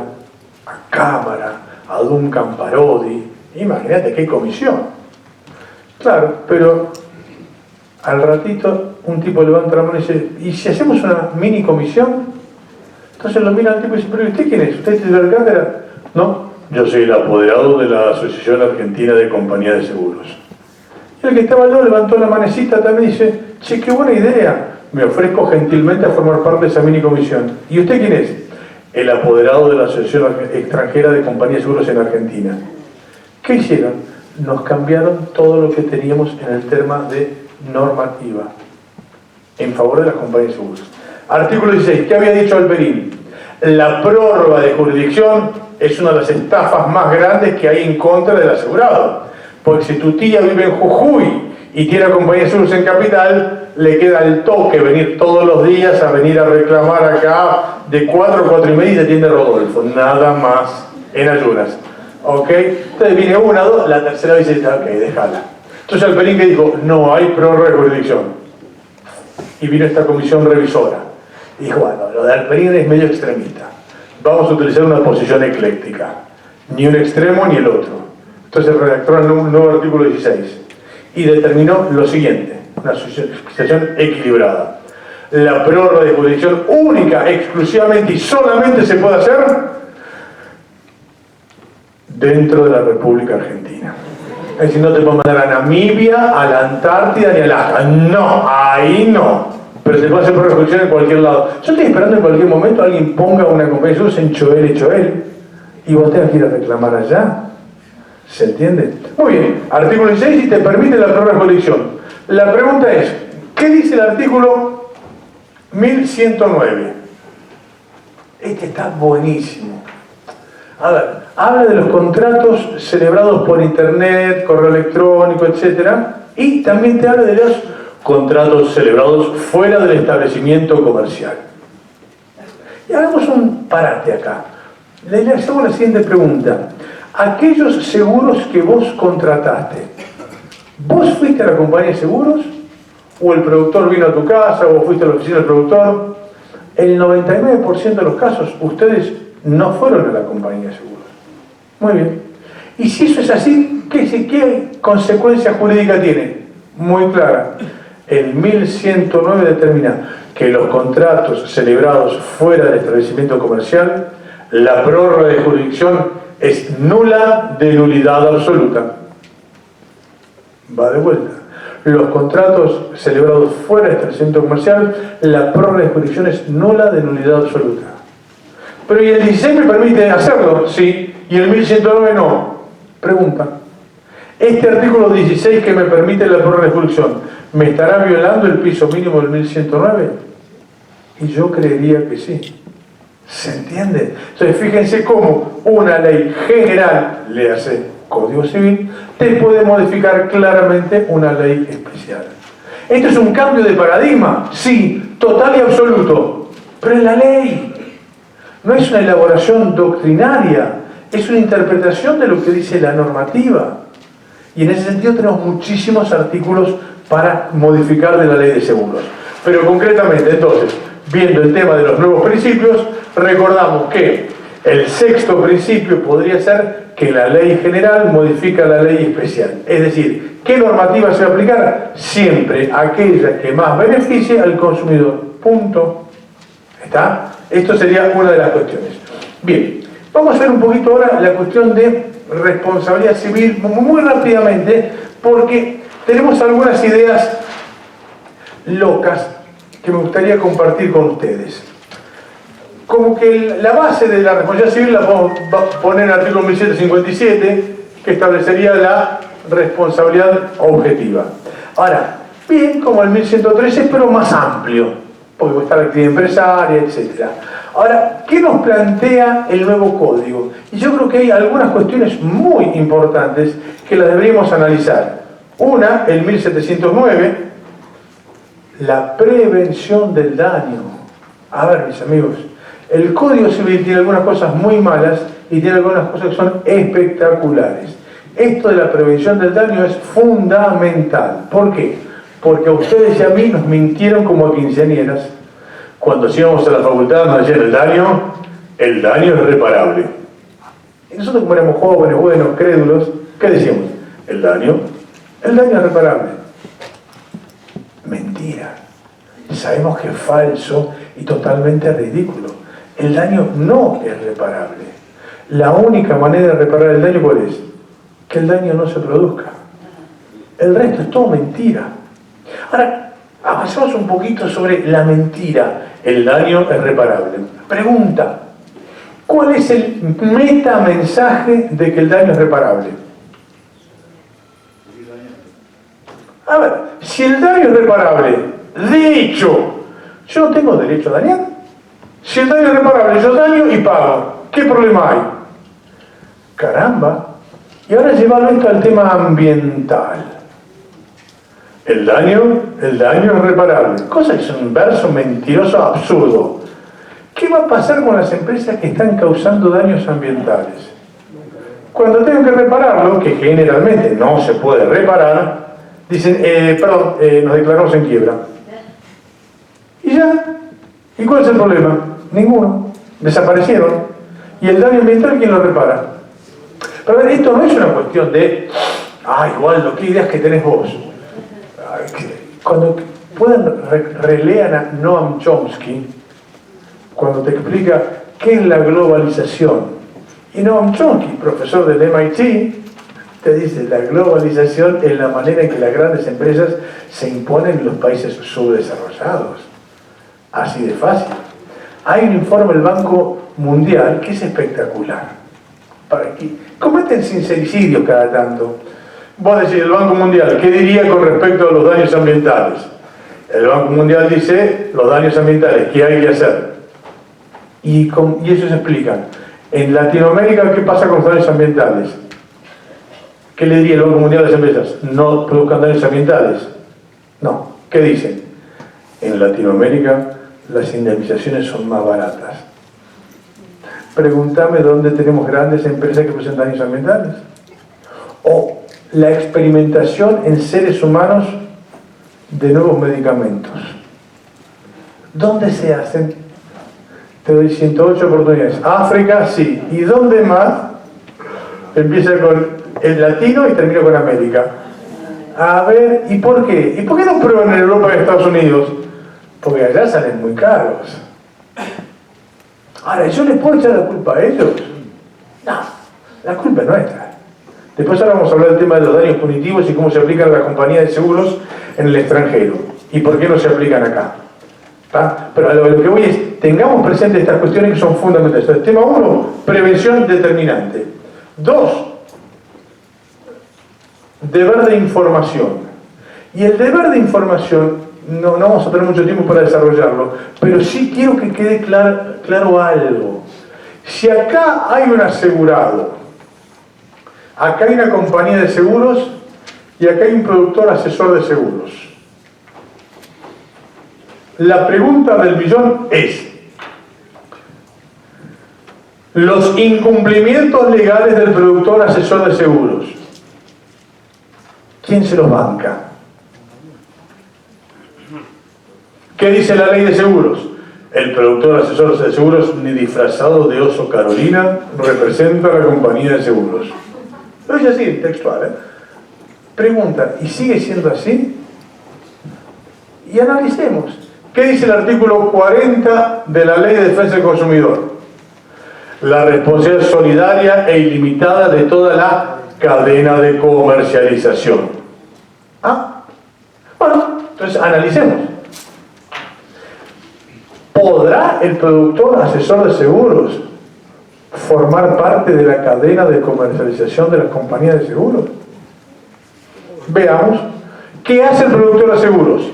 a Cámara, a Duncan Parodi. Imagínate qué comisión. Claro, pero al ratito un tipo levanta la mano y dice, ¿y si hacemos una mini comisión? Entonces lo mira al tipo y dice, ¿pero usted quién es? ¿Usted es titular de cátedra? No, yo soy el apoderado de la Asociación Argentina de Compañías de Seguros. Y el que estaba al lado levantó la manecita también y dice, che, qué buena idea. Me ofrezco gentilmente a formar parte de esa mini comisión. ¿Y usted quién es? El apoderado de la Asociación Extranjera de Compañías de Seguros en Argentina. ¿Qué hicieron? Nos cambiaron todo lo que teníamos en el tema de normativa en favor de las compañías de seguros. Artículo 16. ¿Qué había dicho Alperín? La prórroga de jurisdicción es una de las estafas más grandes que hay en contra del asegurado. Porque si tu tía vive en Jujuy y tiene una compañía de seguros en Capital, le queda el toque venir todos los días a venir a reclamar acá de 4 a 4 y media y te atiende Rodolfo. Nada más en ayunas. ¿Ok? Entonces viene 1, 2, la tercera vez y dice, ok, déjala. Entonces Alperín que dijo, no hay prórroga de jurisdicción. Y vino esta comisión revisora. Y dijo, bueno, lo de Alperín es medio extremista. Vamos a utilizar una posición ecléctica. Ni un extremo ni el otro. Entonces redactó un nuevo artículo 16 y determinó lo siguiente, una situación equilibrada. La prórroga de jurisdicción única, exclusivamente y solamente se puede hacer dentro de la República Argentina. Es decir, no te puedo mandar a Namibia, a la Antártida ni a Alaska. No, ahí no. Pero se puede hacer prórroga de jurisdicción en cualquier lado. Yo estoy esperando en cualquier momento alguien ponga una compañía en Choel, y vos tengas que ir a reclamar allá. ¿Se entiende? Muy bien, artículo 16 y te permite la prórroga de jurisdicción. La pregunta es, ¿qué dice el artículo 1109? Este está buenísimo. A ver, habla de los contratos celebrados por internet, correo electrónico, etc. Y también te habla de los contratos celebrados fuera del establecimiento comercial. Y hagamos un parate acá. Le hacemos la siguiente pregunta. Aquellos seguros que vos contrataste, ¿vos fuiste a la compañía de seguros? ¿O el productor vino a tu casa? ¿O fuiste a la oficina del productor? El 99% de los casos, ustedes no fueron a la compañía de seguros. Muy bien. Y si eso es así, ¿qué consecuencia jurídica tiene? Muy clara. El 1109 determina que los contratos celebrados fuera del establecimiento comercial, la prórroga de jurisdicción es nula de nulidad absoluta. Va de vuelta. Los contratos celebrados fuera del establecimiento comercial, la prórroga de jurisdicción es nula de nulidad absoluta. Pero ¿y el 16 me permite hacerlo? Sí. ¿Y el 1109 no? Pregunta. ¿Este artículo 16 que me permite la prórroga de jurisdicción me estará violando el piso mínimo del 1109? Y yo creería que sí. ¿Se entiende? Entonces fíjense cómo una ley general, léase Código Civil, te puede modificar claramente una ley especial. ¿Esto es un cambio de paradigma? Sí, total y absoluto. Pero es la ley. No es una elaboración doctrinaria, es una interpretación de lo que dice la normativa. Y en ese sentido tenemos muchísimos artículos para modificar de la ley de seguros. Pero concretamente, entonces, viendo el tema de los nuevos principios, recordamos que el sexto principio podría ser que la ley general modifica la ley especial. Es decir, ¿qué normativa se va a aplicar? Siempre aquella que más beneficie al consumidor. Punto. ¿Está? Esto sería una de las cuestiones. Bien, vamos a ver un poquito ahora la cuestión de responsabilidad civil muy rápidamente, porque tenemos algunas ideas locas que me gustaría compartir con ustedes. Como que la base de la responsabilidad civil la podemos poner en el artículo 1757, que establecería la responsabilidad objetiva. Ahora, bien, como el 1113, pero más amplio, porque puede estar la actividad empresaria, etc. Ahora, ¿qué nos plantea el nuevo código? Y yo creo que hay algunas cuestiones muy importantes que las deberíamos analizar. Una, el 1709, la prevención del daño. A ver, mis amigos, el Código Civil tiene algunas cosas muy malas y tiene algunas cosas que son espectaculares. Esto de la prevención del daño es fundamental. ¿Por qué? Porque a ustedes y a mí nos mintieron como a quinceañeras. Cuando íbamos a la facultad nos decían el daño es reparable. Y nosotros, como éramos jóvenes, buenos, crédulos, ¿qué decíamos? El daño es reparable. Mentira. Sabemos que es falso y totalmente ridículo. El daño no es reparable. La única manera de reparar el daño, ¿cuál es? Que el daño no se produzca. El resto es todo mentira. Ahora, avancemos un poquito sobre la mentira. El daño es reparable. Pregunta, ¿cuál es el metamensaje de que el daño es reparable? A ver, si el daño es reparable, de hecho, yo no tengo derecho a dañar. Si el daño es reparable, yo daño y pago. ¿Qué problema hay? Caramba. Y ahora llevarlo esto al tema ambiental. El daño es reparable. Cosa que es un verso mentiroso absurdo. ¿Qué va a pasar con las empresas que están causando daños ambientales? Cuando tengo que repararlo, que generalmente no se puede reparar, dicen, nos declaramos en quiebra. Y ya. ¿Y cuál es el problema? Ninguno. Desaparecieron. ¿Y el daño ambiental quién lo repara? Pero a ver, esto no es una cuestión de, Waldo, ¿qué ideas que tenés vos? Cuando puedan, relean a Noam Chomsky, cuando te explica qué es la globalización. Y Noam Chomsky, profesor del MIT, te dice, la globalización es la manera en que las grandes empresas se imponen en los países subdesarrollados. Así de fácil. Hay un informe del Banco Mundial que es espectacular. ¿Para qué? Cometen sincericidios cada tanto. Vos decís, el Banco Mundial, ¿qué diría con respecto a los daños ambientales? El Banco Mundial dice, los daños ambientales, ¿qué hay que hacer? Y ellos explican. En Latinoamérica, ¿qué pasa con los daños ambientales? ¿Qué le diría el Banco Mundial a las empresas? No produzcan daños ambientales. No. ¿Qué dicen? En Latinoamérica las indemnizaciones son más baratas. Pregúntame dónde tenemos grandes empresas que producen daños ambientales. O la experimentación en seres humanos de nuevos medicamentos. ¿Dónde se hacen? Te doy 108 oportunidades. África, sí. ¿Y dónde más? Empieza con el latino y termina con América. A ver, ¿y por qué? ¿Y por qué no prueban en Europa y en Estados Unidos? Porque allá salen muy caros. Ahora, ¿yo les puedo echar la culpa a ellos? No, la culpa es nuestra. Después ahora vamos a hablar del tema de los daños punitivos y cómo se aplican a las compañías de seguros en el extranjero. Y por qué no se aplican acá. ¿Tá? Pero a lo que voy es, tengamos presentes estas cuestiones que son fundamentales. El tema 1, prevención determinante. 2, deber de información. Y el deber de información, no vamos a tener mucho tiempo para desarrollarlo, pero sí quiero que quede claro algo. Si acá hay un asegurado, acá hay una compañía de seguros y acá hay un productor asesor de seguros, la pregunta del millón es: los incumplimientos legales del productor asesor de seguros, ¿quién se los banca? ¿Qué dice la ley de seguros? El productor asesor de seguros, ni disfrazado de oso Carolina, representa a la compañía de seguros. Lo dice así, textual, ¿eh? Pregunta, ¿y sigue siendo así? Y analicemos. ¿Qué dice el artículo 40 de la Ley de Defensa del Consumidor? La responsabilidad solidaria e ilimitada de toda la cadena de comercialización. Bueno, entonces analicemos. ¿Podrá el productor asesor de seguros formar parte de la cadena de comercialización de las compañías de seguros? Veamos. ¿Qué hace el productor de seguros?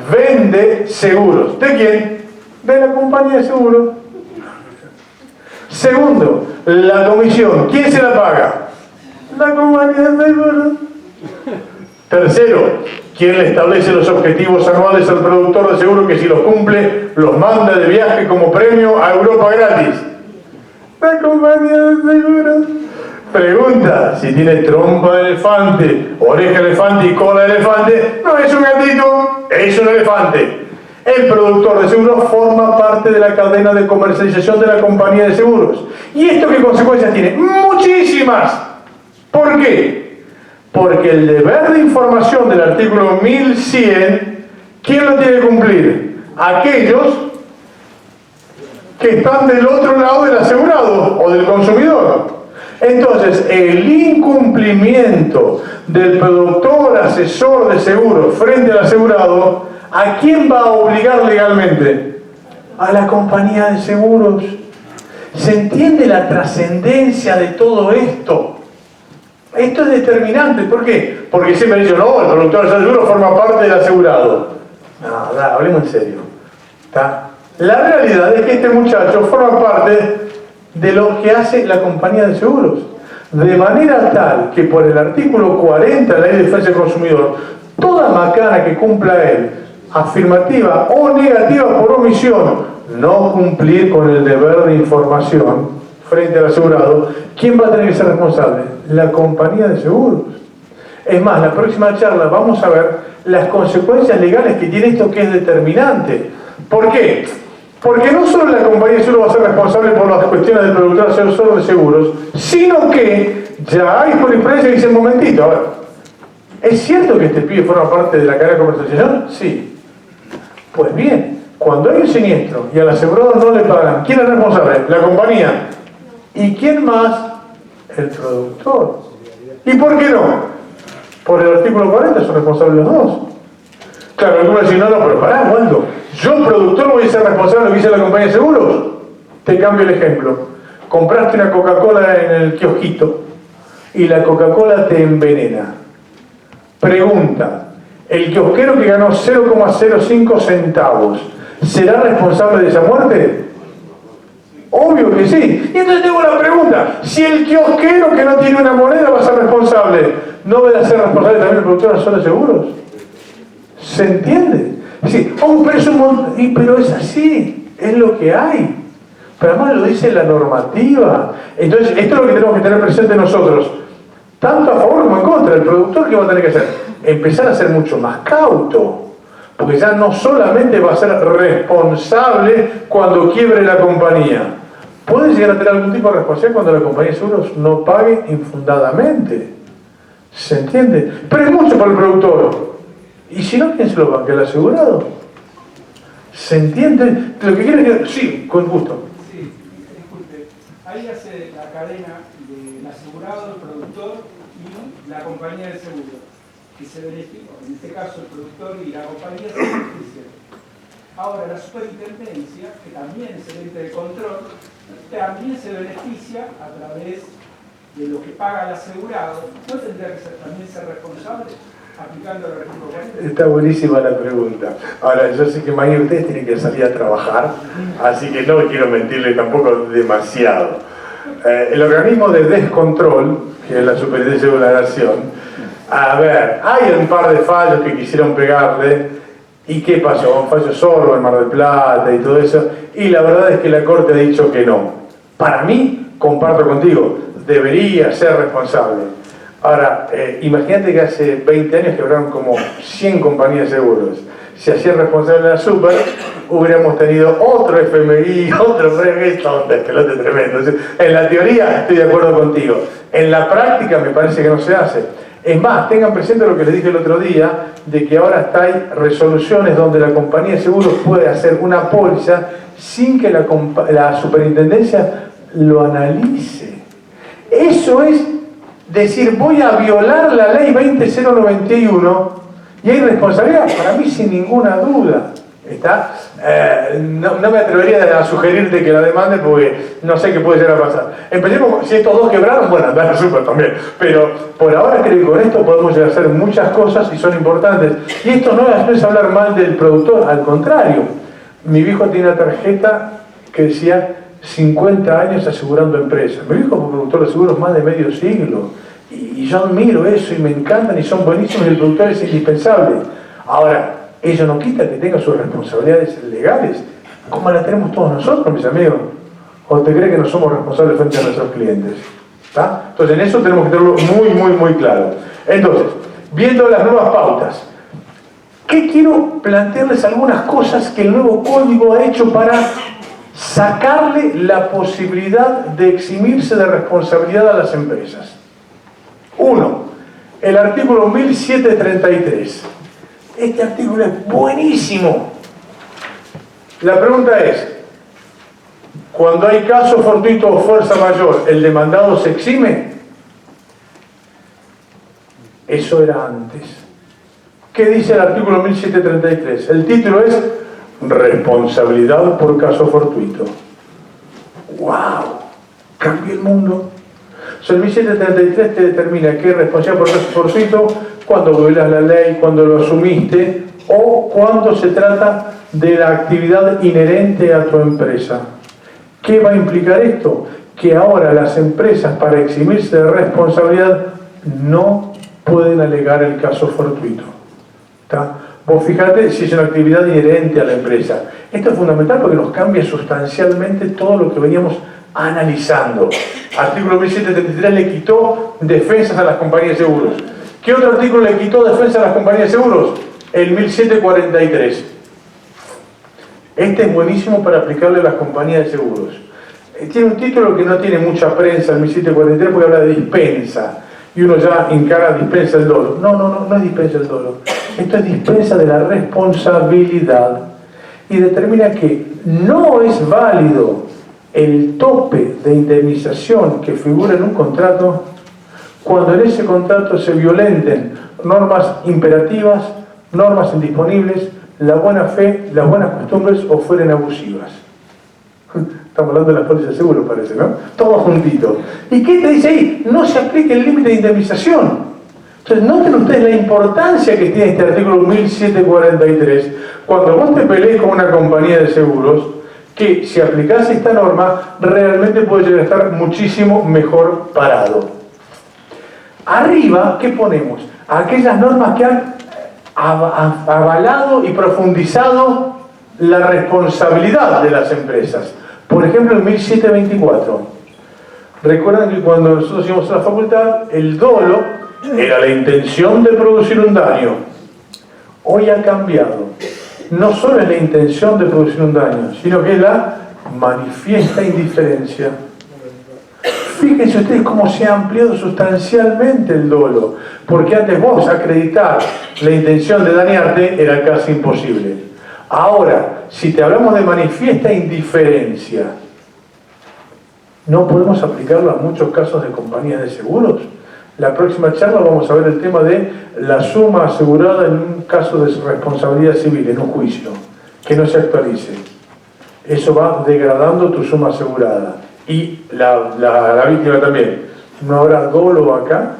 Vende seguros. ¿De quién? De la compañía de seguros. Segundo, la comisión. ¿Quién se la paga? La compañía de seguros. Tercero, ¿quién le establece los objetivos anuales al productor de seguro que si los cumple, los manda de viaje como premio a Europa gratis? La compañía de seguros. Pregunta, si tiene trompa de elefante, oreja de elefante y cola de elefante, no es un gatito, es un elefante. El productor de seguros forma parte de la cadena de comercialización de la compañía de seguros. ¿Y esto qué consecuencias tiene? ¡Muchísimas! ¿Por qué? Porque el deber de información del artículo 1100, ¿quién lo tiene que cumplir? Aquellos que están del otro lado del asegurado o del consumidor. Entonces, el incumplimiento del productor asesor de seguros frente al asegurado, ¿a quién va a obligar legalmente? A la compañía de seguros. ¿Se entiende la trascendencia de todo esto? Esto es determinante. ¿Por qué? Porque siempre dicen, no, el productor asesor de seguros forma parte del asegurado. No, hablemos en serio. ¿Está? La realidad es que este muchacho forma parte de lo que hace la compañía de seguros. De manera tal que por el artículo 40 de la Ley de Defensa del Consumidor, toda macana que cumpla él, afirmativa o negativa por omisión, no cumplir con el deber de información frente al asegurado, ¿quién va a tener que ser responsable? La compañía de seguros. Es más, la próxima charla vamos a ver las consecuencias legales que tiene esto, que es determinante. ¿Por qué? Porque no solo la compañía de seguros va a ser responsable por las cuestiones del productor asesor de seguros, sino que ya hay jurisprudencia que dice, un momentito, a ver, ¿es cierto que este pibe forma parte de la cadena de comercialización? Sí. Pues bien, cuando hay un siniestro y al asegurador no le pagan, ¿quién es responsable? La compañía. ¿Y quién más? El productor. ¿Y por qué no? Por el artículo 40 son responsables los dos. Claro, algunos dicen, no, pero pará, Waldo, yo productor voy a ser responsable de lo que dice la compañía de seguros. Te cambio el ejemplo. Compraste una Coca-Cola en el kiosquito y la Coca-Cola te envenena. Pregunta, ¿el kiosquero que ganó 0,05 centavos será responsable de esa muerte? Obvio que sí. Y entonces tengo la pregunta, si el kiosquero que no tiene una moneda va a ser responsable, ¿no va a ser responsable también el productor de de seguros? ¿Se entiende? Sí, oh, pero es así, es lo que hay. Pero además lo dice la normativa. Entonces, esto es lo que tenemos que tener presente nosotros, tanto a favor como en contra. El productor, ¿qué va a tener que hacer? Empezar a ser mucho más cauto, porque ya no solamente va a ser responsable cuando quiebre la compañía, puede llegar a tener algún tipo de responsabilidad cuando la compañía de seguros no pague infundadamente. ¿Se entiende? Pero es mucho para el productor. ¿Y si no, quién se lo banca? ¿El asegurado? ¿Se entiende? Lo que quiere que... Sí, con gusto. Sí, disculpe. Ahí hace la cadena del asegurado, el productor y la compañía de seguro, que se beneficia, en este caso el productor y la compañía se benefician. Ahora la superintendencia, que también es el ente de control, también se beneficia a través de lo que paga el asegurado. ¿No tendría que también ser responsable aplicando el artículo 40? Está buenísima la pregunta. Ahora, yo sé que mañana ustedes tienen que salir a trabajar, así que no quiero mentirle tampoco demasiado. El organismo de descontrol, que es la Superintendencia de la Nación, a ver, hay un par de fallos que quisieron pegarle, ¿y qué pasó? Un fallo sordo en Mar del Plata y todo eso, y la verdad es que la Corte ha dicho que no. Para mí, comparto contigo, debería ser responsable. Ahora, imagínate que hace 20 años quebraron como 100 compañías de seguros. Si hacían responsable la Super, hubiéramos tenido otro FMI, otro despelote tremendo. En la teoría estoy de acuerdo contigo. En la práctica me parece que no se hace. Es más, tengan presente lo que les dije el otro día, de que ahora hay resoluciones donde la compañía de seguros puede hacer una póliza sin que la superintendencia lo analice. Eso es decir, voy a violar la ley 20091 y hay responsabilidad, para mí sin ninguna duda. ¿Está? No me atrevería a sugerirte que la demande porque no sé qué puede llegar a pasar. Empecemos, si estos dos quebraron, bueno, andar súper también. Pero por ahora creo que con esto podemos llegar a hacer muchas cosas y son importantes. Y esto no es hablar mal del productor, al contrario. Mi viejo tiene una tarjeta que decía 50 años asegurando empresas. Mi viejo fue productor de seguros más de medio siglo. Y yo admiro eso y me encantan y son buenísimos y el productor es indispensable. Ahora, ello no quita que tenga sus responsabilidades legales, como las tenemos todos nosotros, mis amigos. ¿O te crees que no somos responsables frente a nuestros clientes? ¿Está? Entonces, en eso tenemos que tenerlo muy claro. Entonces, viendo las nuevas pautas, ¿qué quiero plantearles? Algunas cosas que el nuevo código ha hecho para sacarle la posibilidad de eximirse de responsabilidad a las empresas. 1. El artículo 1733. Este artículo es buenísimo. La pregunta es, cuando hay caso fortuito o fuerza mayor, ¿el demandado se exime? Eso era antes. ¿Qué dice el artículo 1733? El título es responsabilidad por caso fortuito. ¡Wow! Cambia el mundo. El 1733 te determina qué es responsabilidad por caso fortuito cuando violas la ley, cuando lo asumiste o cuando se trata de la actividad inherente a tu empresa. ¿Qué va a implicar esto? Que ahora las empresas, para eximirse de responsabilidad, no pueden alegar el caso fortuito. ¿Está? Vos fíjate si es una actividad inherente a la empresa. Esto es fundamental porque nos cambia sustancialmente todo lo que veníamos analizando. Artículo 1733 le quitó defensas a las compañías de seguros. ¿Qué otro artículo le quitó defensa a las compañías de seguros? El 1743. Este es buenísimo para aplicarle a las compañías de seguros. tiene un título que no tiene mucha prensa, el 1743, porque habla de dispensa. Y uno ya encara dispensa del dolo. No es dispensa del dolo. Esto es dispensa de la responsabilidad. Y determina que no es válido el tope de indemnización que figura en un contrato cuando en ese contrato se violenten normas imperativas, normas indisponibles, la buena fe, las buenas costumbres o fueren abusivas. Estamos hablando de las pólizas de seguro, parece, ¿no? Todo juntito. ¿Y qué te dice ahí? No se aplica el límite de indemnización. Entonces, noten ustedes la importancia que tiene este artículo 1743 cuando vos te pelees con una compañía de seguros, que si aplicás esta norma, realmente puedes llegar a estar muchísimo mejor parado. Arriba, ¿qué ponemos? Aquellas normas que han avalado y profundizado la responsabilidad de las empresas. Por ejemplo, el 1724. Recuerdan que cuando nosotros íbamos a la facultad, el dolo era la intención de producir un daño. Hoy ha cambiado. No solo es la intención de producir un daño, sino que es la manifiesta indiferencia. Fíjense ustedes cómo se ha ampliado sustancialmente el dolo, porque antes vos acreditar la intención de dañarte era casi imposible. Ahora, si te hablamos de manifiesta indiferencia, ¿no podemos aplicarlo a muchos casos de compañías de seguros? La próxima charla vamos a ver el tema de la suma asegurada en un caso de responsabilidad civil, en un juicio, que no se actualice. Eso va degradando tu suma asegurada. Y la víctima también. ¿No habrá dolo acá?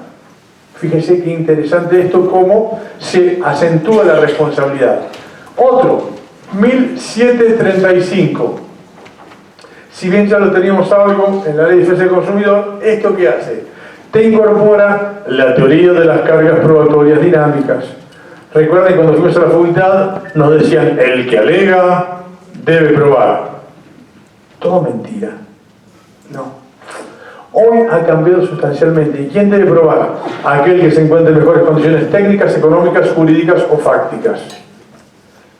Fíjense qué interesante esto, cómo se acentúa la responsabilidad. Otro, 1735. Si bien ya lo teníamos algo en la Ley de Defensa del Consumidor, ¿esto qué hace? Te incorpora la teoría de las cargas probatorias dinámicas. Recuerden, cuando fuimos a la facultad, nos decían, el que alega debe probar. Todo mentira. No. Hoy ha cambiado sustancialmente. ¿Y quién debe probar? Aquel que se encuentre en mejores condiciones técnicas, económicas, jurídicas o fácticas.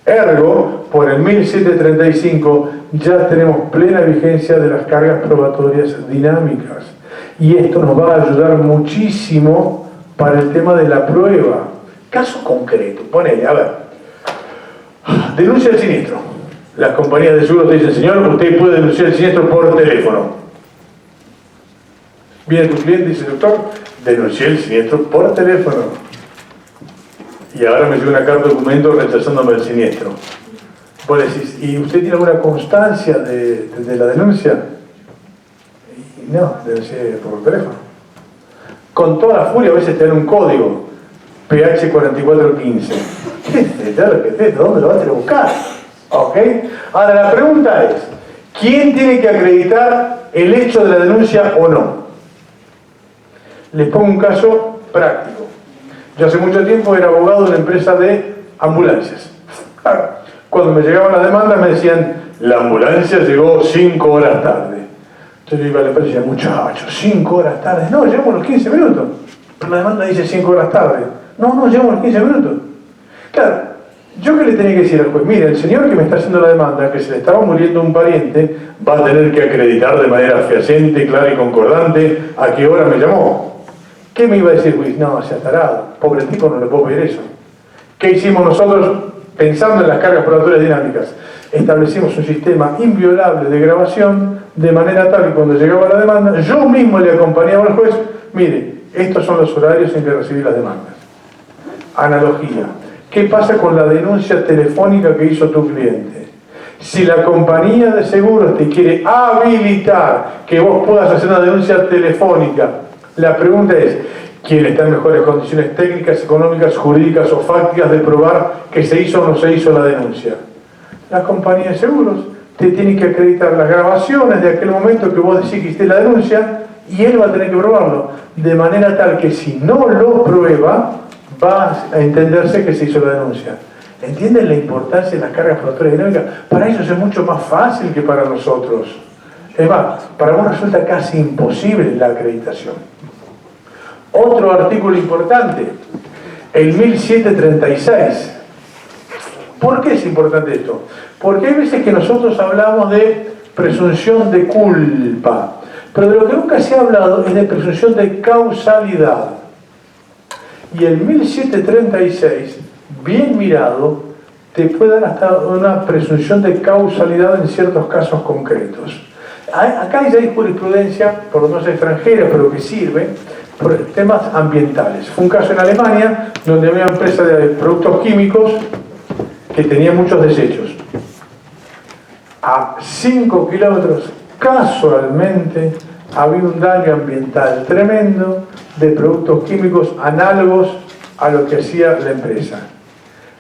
Ergo, por el 1735 ya tenemos plena vigencia de las cargas probatorias dinámicas. Y esto nos va a ayudar muchísimo para el tema de la prueba. Caso concreto, ponele, a ver. Denuncia el siniestro. Las compañías de seguros te dicen, señor, usted puede denunciar el siniestro por teléfono. Viene tu cliente y dice, doctor, denuncié el siniestro por teléfono. Y ahora me llega una carta de documento rechazándome el siniestro. Vos decís, ¿y usted tiene alguna constancia de la denuncia? Y no, denuncié por teléfono. Con toda la furia a veces te dan un código, PH 4415. ¿De dónde lo vas a tener que buscar? ¿Ok? Ahora la pregunta es, ¿quién tiene que acreditar el hecho de la denuncia o no? Les pongo un caso práctico. Yo hace mucho tiempo era abogado de una empresa de ambulancias. Cuando me llegaban las demandas me decían, la ambulancia llegó 5 horas tarde. Entonces yo iba a la empresa y decía, muchachos, 5 horas tarde. No, llegamos los 15 minutos. Pero la demanda dice 5 horas tarde. No, llegamos los 15 minutos. Claro, yo que le tenía que decir al juez, mire, el señor que me está haciendo la demanda, que se le estaba muriendo un pariente, va a tener que acreditar de manera fehaciente, clara y concordante a qué hora me llamó. ¿Qué me iba a decir, Luis? No, sea tarado, pobre tipo, no le puedo pedir eso. ¿Qué hicimos nosotros pensando en las cargas probatorias dinámicas? Establecimos un sistema inviolable de grabación, de manera tal que cuando llegaba la demanda, yo mismo le acompañaba al juez, mire, estos son los horarios en que recibí las demandas. Analogía. ¿Qué pasa con la denuncia telefónica que hizo tu cliente? Si la compañía de seguros te quiere habilitar que vos puedas hacer una denuncia telefónica, la pregunta es, ¿quién está en mejores condiciones técnicas, económicas, jurídicas o fácticas de probar que se hizo o no se hizo la denuncia? La compañía de seguros te tiene que acreditar las grabaciones de aquel momento que vos decís que hiciste la denuncia y él va a tener que probarlo, de manera tal que si no lo prueba, va a entenderse que se hizo la denuncia. ¿Entienden la importancia de las cargas probatorias dinámicas? Para ellos es mucho más fácil que para nosotros. Es más, para vos resulta casi imposible la acreditación. Otro artículo importante, el 1736. ¿Por qué es importante esto? Porque hay veces que nosotros hablamos de presunción de culpa. Pero de lo que nunca se ha hablado es de presunción de causalidad. Y el 1736, bien mirado, te puede dar hasta una presunción de causalidad en ciertos casos concretos. Acá ya hay jurisprudencia, por lo menos extranjera, pero que sirve por temas ambientales. Fue un caso en Alemania donde había una empresa de productos químicos que tenía muchos desechos. A 5 kilómetros, casualmente, había un daño ambiental tremendo de productos químicos análogos a lo que hacía la empresa.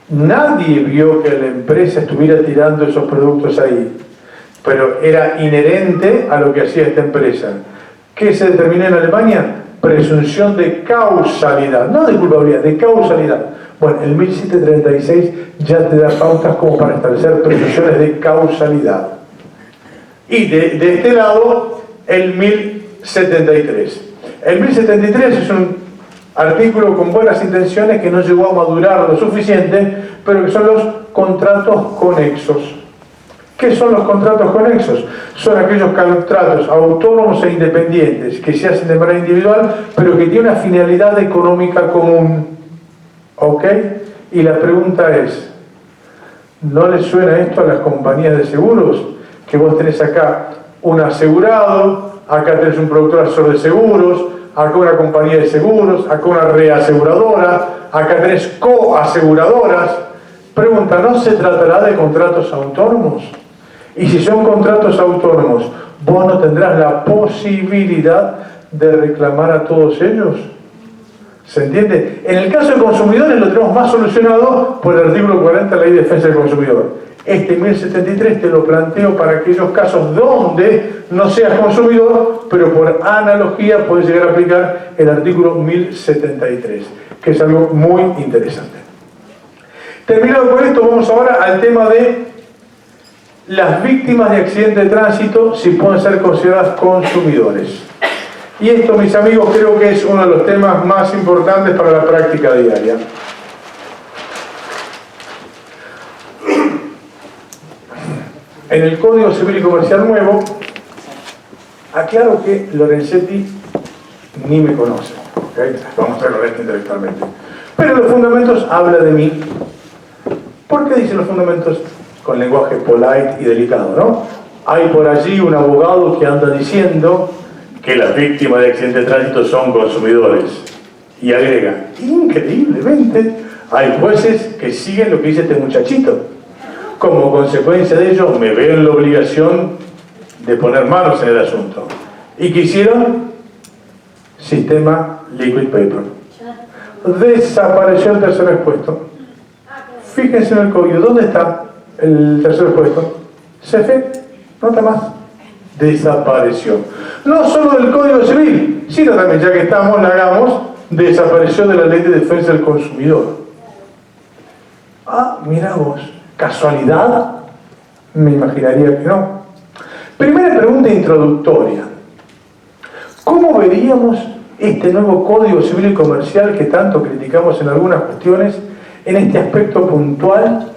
Nadie vio que la empresa estuviera tirando esos productos ahí, pero era inherente a lo que hacía esta empresa. ¿Qué se determinó en Alemania? Presunción de causalidad, no de culpabilidad, de causalidad. Bueno, el 1736 ya te da pautas como para establecer presunciones de causalidad. Y de este lado, el 1073. El 1073 es un artículo con buenas intenciones que no llegó a madurar lo suficiente, pero que son los contratos conexos. ¿Qué son los contratos conexos? Son aquellos contratos autónomos e independientes que se hacen de manera individual, pero que tienen una finalidad económica común. ¿Ok? Y la pregunta es, ¿no les suena esto a las compañías de seguros? Que vos tenés acá un asegurado, acá tenés un productor asesor de seguros, acá una compañía de seguros, acá una reaseguradora, acá tenés coaseguradoras. Pregunta, ¿no se tratará de contratos autónomos? Y si son contratos autónomos, ¿vos no tendrás la posibilidad de reclamar a todos ellos? ¿Se entiende? En el caso de consumidores lo tenemos más solucionado por el artículo 40 de la Ley de Defensa del Consumidor. Este 1073 te lo planteo para aquellos casos donde no seas consumidor, pero por analogía puedes llegar a aplicar el artículo 1073, que es algo muy interesante. Terminado con esto, vamos ahora al tema de las víctimas de accidentes de tránsito, si pueden ser consideradas consumidores. Y esto, mis amigos, creo que es uno de los temas más importantes para la práctica diaria. En el Código Civil y Comercial Nuevo, aclaro que Lorenzetti ni me conoce, ¿okay? Vamos a traerlo esto intelectualmente. Pero los fundamentos habla de mí. ¿Por qué dicen los fundamentos? Con lenguaje polite y delicado, ¿no? Hay por allí un abogado que anda diciendo que las víctimas de accidentes de tránsito son consumidores. Y agrega, increíblemente, hay jueces que siguen lo que dice este muchachito. Como consecuencia de ello, me veo en la obligación de poner manos en el asunto. ¿Y qué hicieron? Sistema liquid paper. Desapareció el tercer expuesto. Fíjense en el código, ¿dónde está el tercer expuesto? CF, no está más. Desapareció. No solo del Código Civil, sino también, ya que estamos, la hagamos, desapareció de la Ley de Defensa del Consumidor. Ah, mirá vos. ¿Casualidad? Me imaginaría que no. Primera pregunta introductoria. ¿Cómo veríamos este nuevo Código Civil y Comercial que tanto criticamos en algunas cuestiones en este aspecto puntual,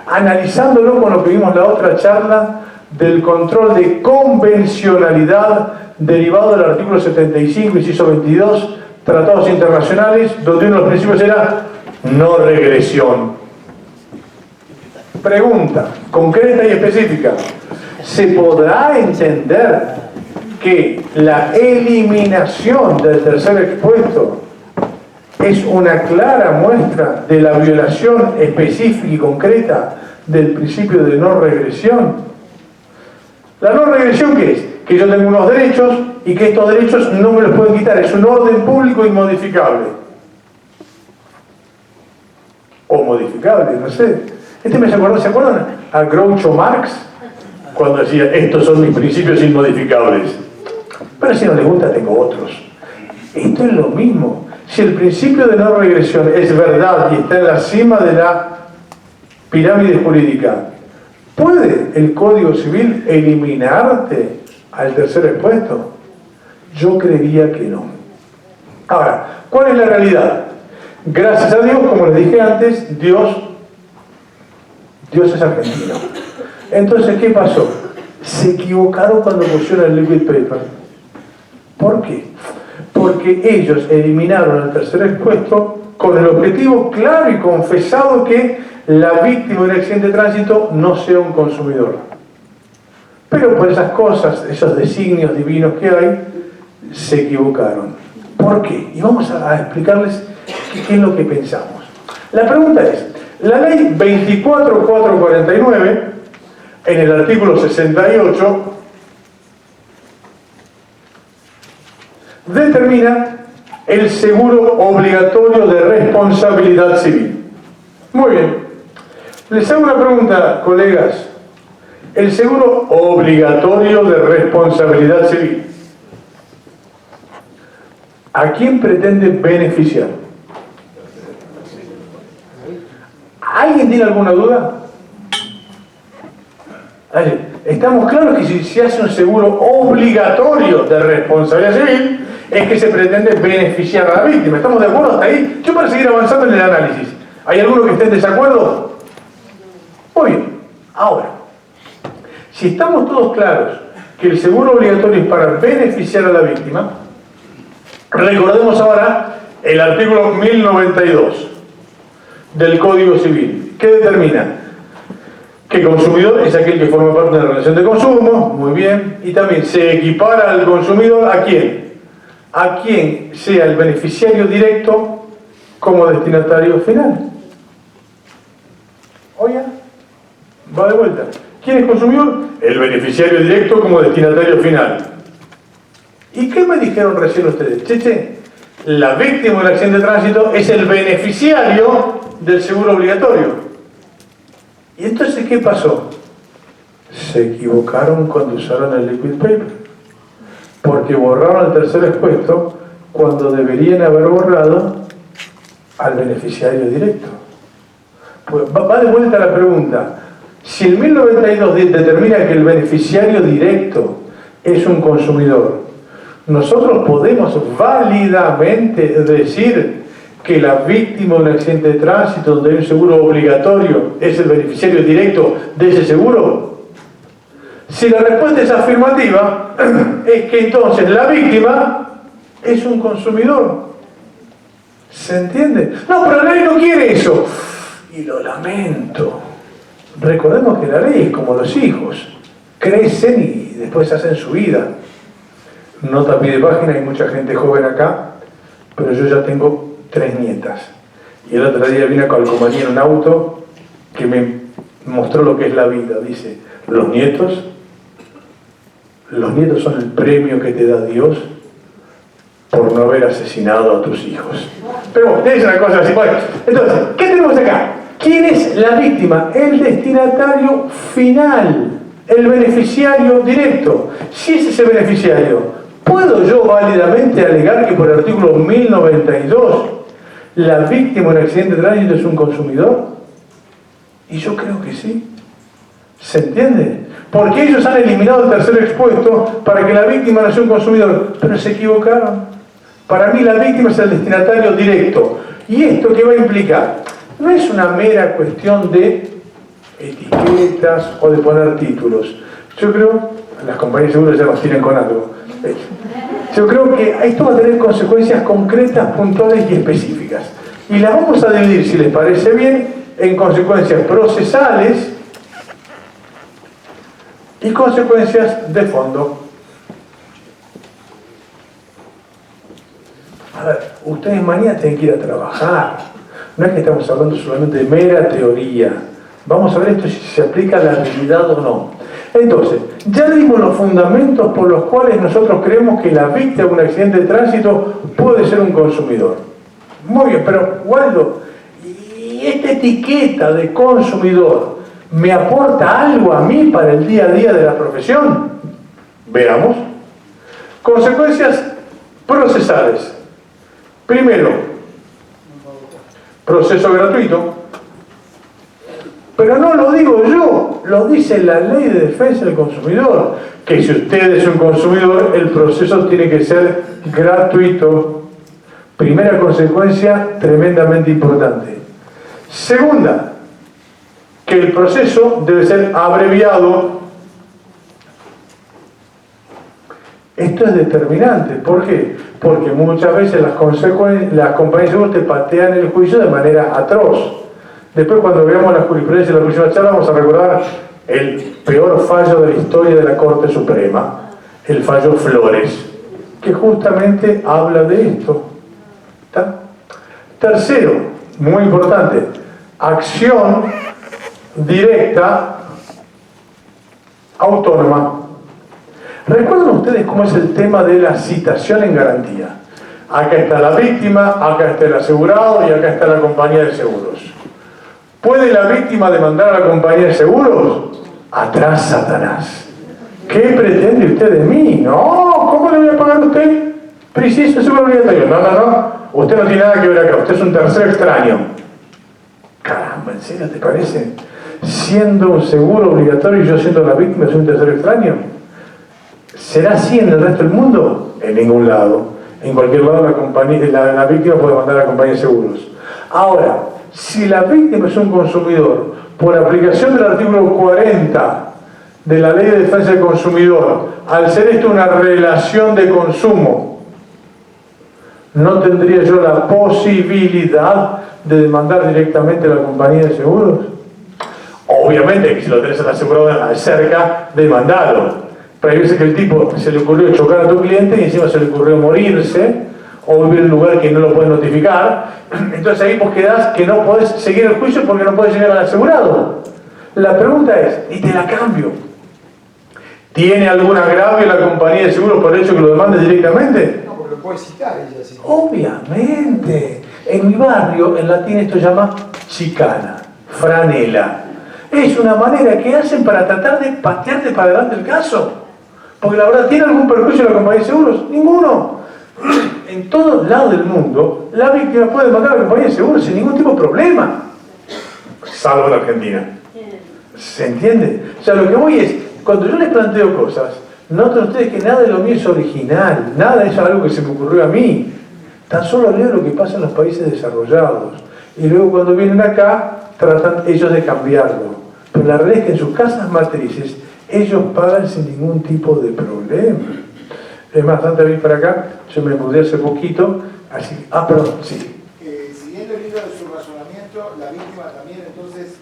analizándolo con lo que vimos en la otra charla del control de convencionalidad derivado del artículo 75, inciso 22, tratados internacionales, donde uno de los principios era no regresión? Pregunta concreta y específica. ¿Se podrá entender que la eliminación del tercer expuesto es una clara muestra de la violación específica y concreta del principio de no regresión? ¿La no regresión qué es? Que yo tengo unos derechos y que estos derechos no me los pueden quitar. Es un orden público inmodificable. O modificable, no sé. ¿se acuerdan a Groucho Marx? Cuando decía, estos son mis principios inmodificables. Pero si no les gusta, tengo otros. Esto es lo mismo. Si el principio de no regresión es verdad y está en la cima de la pirámide jurídica, ¿puede el Código Civil eliminarte al tercer expuesto? Yo creería que no. Ahora, ¿cuál es la realidad? Gracias a Dios, como les dije antes, Dios es argentino. Entonces, ¿qué pasó? se equivocaron cuando pusieron el liquid paper. ¿Por qué? Porque ellos eliminaron el tercer expuesto con el objetivo claro y confesado que la víctima de un accidente de tránsito no sea un consumidor. Pero por esas cosas, esos designios divinos que hay, se equivocaron. ¿Por qué? Y vamos a explicarles qué es lo que pensamos. La pregunta es, la ley 24449, en el artículo 68, determina el seguro obligatorio de responsabilidad civil. Muy bien. Les hago una pregunta, colegas. El seguro obligatorio de responsabilidad civil, ¿a quién pretende beneficiar? ¿Alguien tiene alguna duda? Estamos claros que si se hace un seguro obligatorio de responsabilidad civil, es que se pretende beneficiar a la víctima. ¿Estamos de acuerdo hasta ahí? Yo para seguir avanzando en el análisis. ¿Hay alguno que esté en desacuerdo? Muy bien. Ahora, si estamos todos claros que el seguro obligatorio es para beneficiar a la víctima, recordemos ahora el artículo 1092 del Código Civil, que determina que consumidor es aquel que forma parte de la relación de consumo, muy bien, y también se equipara al consumidor ¿a quién? A quien sea el beneficiario directo como destinatario final. Oiga, va de vuelta. ¿Quién es consumidor? El beneficiario directo como destinatario final. ¿Y qué me dijeron recién ustedes? Che, la víctima del accidente de tránsito es el beneficiario del seguro obligatorio. ¿Y entonces qué pasó? Se equivocaron cuando usaron el liquid paper, porque borraron el tercer expuesto cuando deberían haber borrado al beneficiario directo. Pues va de vuelta la pregunta. Si el 1092 determina que el beneficiario directo es un consumidor, nosotros podemos válidamente decir que la víctima de un accidente de tránsito donde hay un seguro obligatorio es el beneficiario directo de ese seguro. Si la respuesta es afirmativa, es que entonces la víctima es un consumidor. ¿Se entiende? No, pero la ley no quiere eso. Y lo lamento. Recordemos que la ley es como los hijos. Crecen y después hacen su vida. Nota a pie de página, hay mucha gente joven acá, pero yo ya tengo 3 nietas. Y el otro día vine a Calcomanía en un auto que me mostró lo que es la vida. Dice, los nietos son el premio que te da Dios por no haber asesinado a tus hijos. Pero bueno, es una cosa así. Bueno, entonces, ¿qué tenemos acá? ¿Quién es la víctima? El destinatario final, el beneficiario directo. Si es ese beneficiario, ¿puedo yo válidamente alegar que por el artículo 1092 la víctima en accidente de tránsito es un consumidor? Y yo creo que sí. ¿Se entiende? Porque ellos han eliminado el tercer expuesto para que la víctima no sea un consumidor, pero se equivocaron. Para mí la víctima es el destinatario directo. ¿Y esto qué va a implicar? No es una mera cuestión de etiquetas o de poner títulos. Yo creo, las compañías seguras ya nos tienen con algo. Yo creo que esto va a tener consecuencias concretas, puntuales y específicas. Y las vamos a dividir, si les parece bien, en consecuencias procesales y consecuencias de fondo. A ver, ustedes mañana tienen que ir a trabajar. No es que estamos hablando solamente de mera teoría. Vamos a ver esto si se aplica a la realidad o no. Entonces, ya dimos los fundamentos por los cuales nosotros creemos que la víctima de un accidente de tránsito puede ser un consumidor. Muy bien, pero Waldo, ¿y esta etiqueta de consumidor me aporta algo a mí para el día a día de la profesión? Veamos. Consecuencias procesales. Primero, proceso gratuito. Pero no lo digo yo, lo dice la Ley de Defensa del Consumidor, que si usted es un consumidor, el proceso tiene que ser gratuito. Primera consecuencia tremendamente importante. Segunda, que el proceso debe ser abreviado. Esto es determinante. ¿Por qué? Porque muchas veces las compañías de seguros te patean el juicio de manera atroz. Después, cuando veamos la jurisprudencia de la próxima charla, vamos a recordar el peor fallo de la historia de la Corte Suprema, el fallo Flores, que justamente habla de esto. ¿Está? Tercero, muy importante, acción directa autónoma. ¿Recuerdan ustedes cómo es el tema de la citación en garantía? Acá está la víctima, acá está el asegurado y acá está la compañía de seguros. ¿Puede la víctima demandar a la compañía de seguros? Atrás, Satanás. ¿Qué pretende usted de mí? No, ¿cómo le voy a pagar a usted? Pero si eso es seguro obligatorio. No. Usted no tiene nada que ver acá, usted es un tercero extraño. Caramba, ¿en serio te parece? Siendo un seguro obligatorio y yo siendo la víctima, soy un tercero extraño. ¿Será así en el resto del mundo? En ningún lado. En cualquier lado la víctima puede mandar a la compañía de seguros. Ahora, si la víctima es un consumidor, por aplicación del artículo 40 de la Ley de Defensa del Consumidor, al ser esto una relación de consumo, ¿no tendría yo la posibilidad de demandar directamente a la compañía de seguros? Obviamente que si lo tenés al asegurado cerca, demandalo. Pero hay veces que el tipo se le ocurrió chocar a tu cliente y encima se le ocurrió morirse o vivir en un lugar que no lo puedes notificar. Entonces ahí vos quedás que no podés seguir el juicio porque no podés llegar al asegurado. La pregunta es, y te la cambio, ¿tiene algún agravio la compañía de seguros por el hecho que lo demande directamente? No, porque lo puede citar ella. Sí. Obviamente. En mi barrio, en latín, esto se llama chicana, franela. Es una manera que hacen para tratar de patearte para adelante el caso. Porque la verdad, ¿tiene algún perjuicio la compañía de seguros? Ninguno. En todos lados del mundo, la víctima puede demandar a la compañía de seguros sin ningún tipo de problema. Salvo en Argentina. ¿Se entiende? O sea, lo que voy es, cuando yo les planteo cosas, noten ustedes que nada de lo mío es original, nada es algo que se me ocurrió a mí. Tan solo leo lo que pasa en los países desarrollados. Y luego cuando vienen acá, tratan ellos de cambiarlo. Pero la realidad es que en sus casas matrices, ellos pagan sin ningún tipo de problema. Es más, antes de ir para acá, yo me mudé hace poquito, así... perdón, sí. Siguiendo el hilo de su razonamiento, la víctima también entonces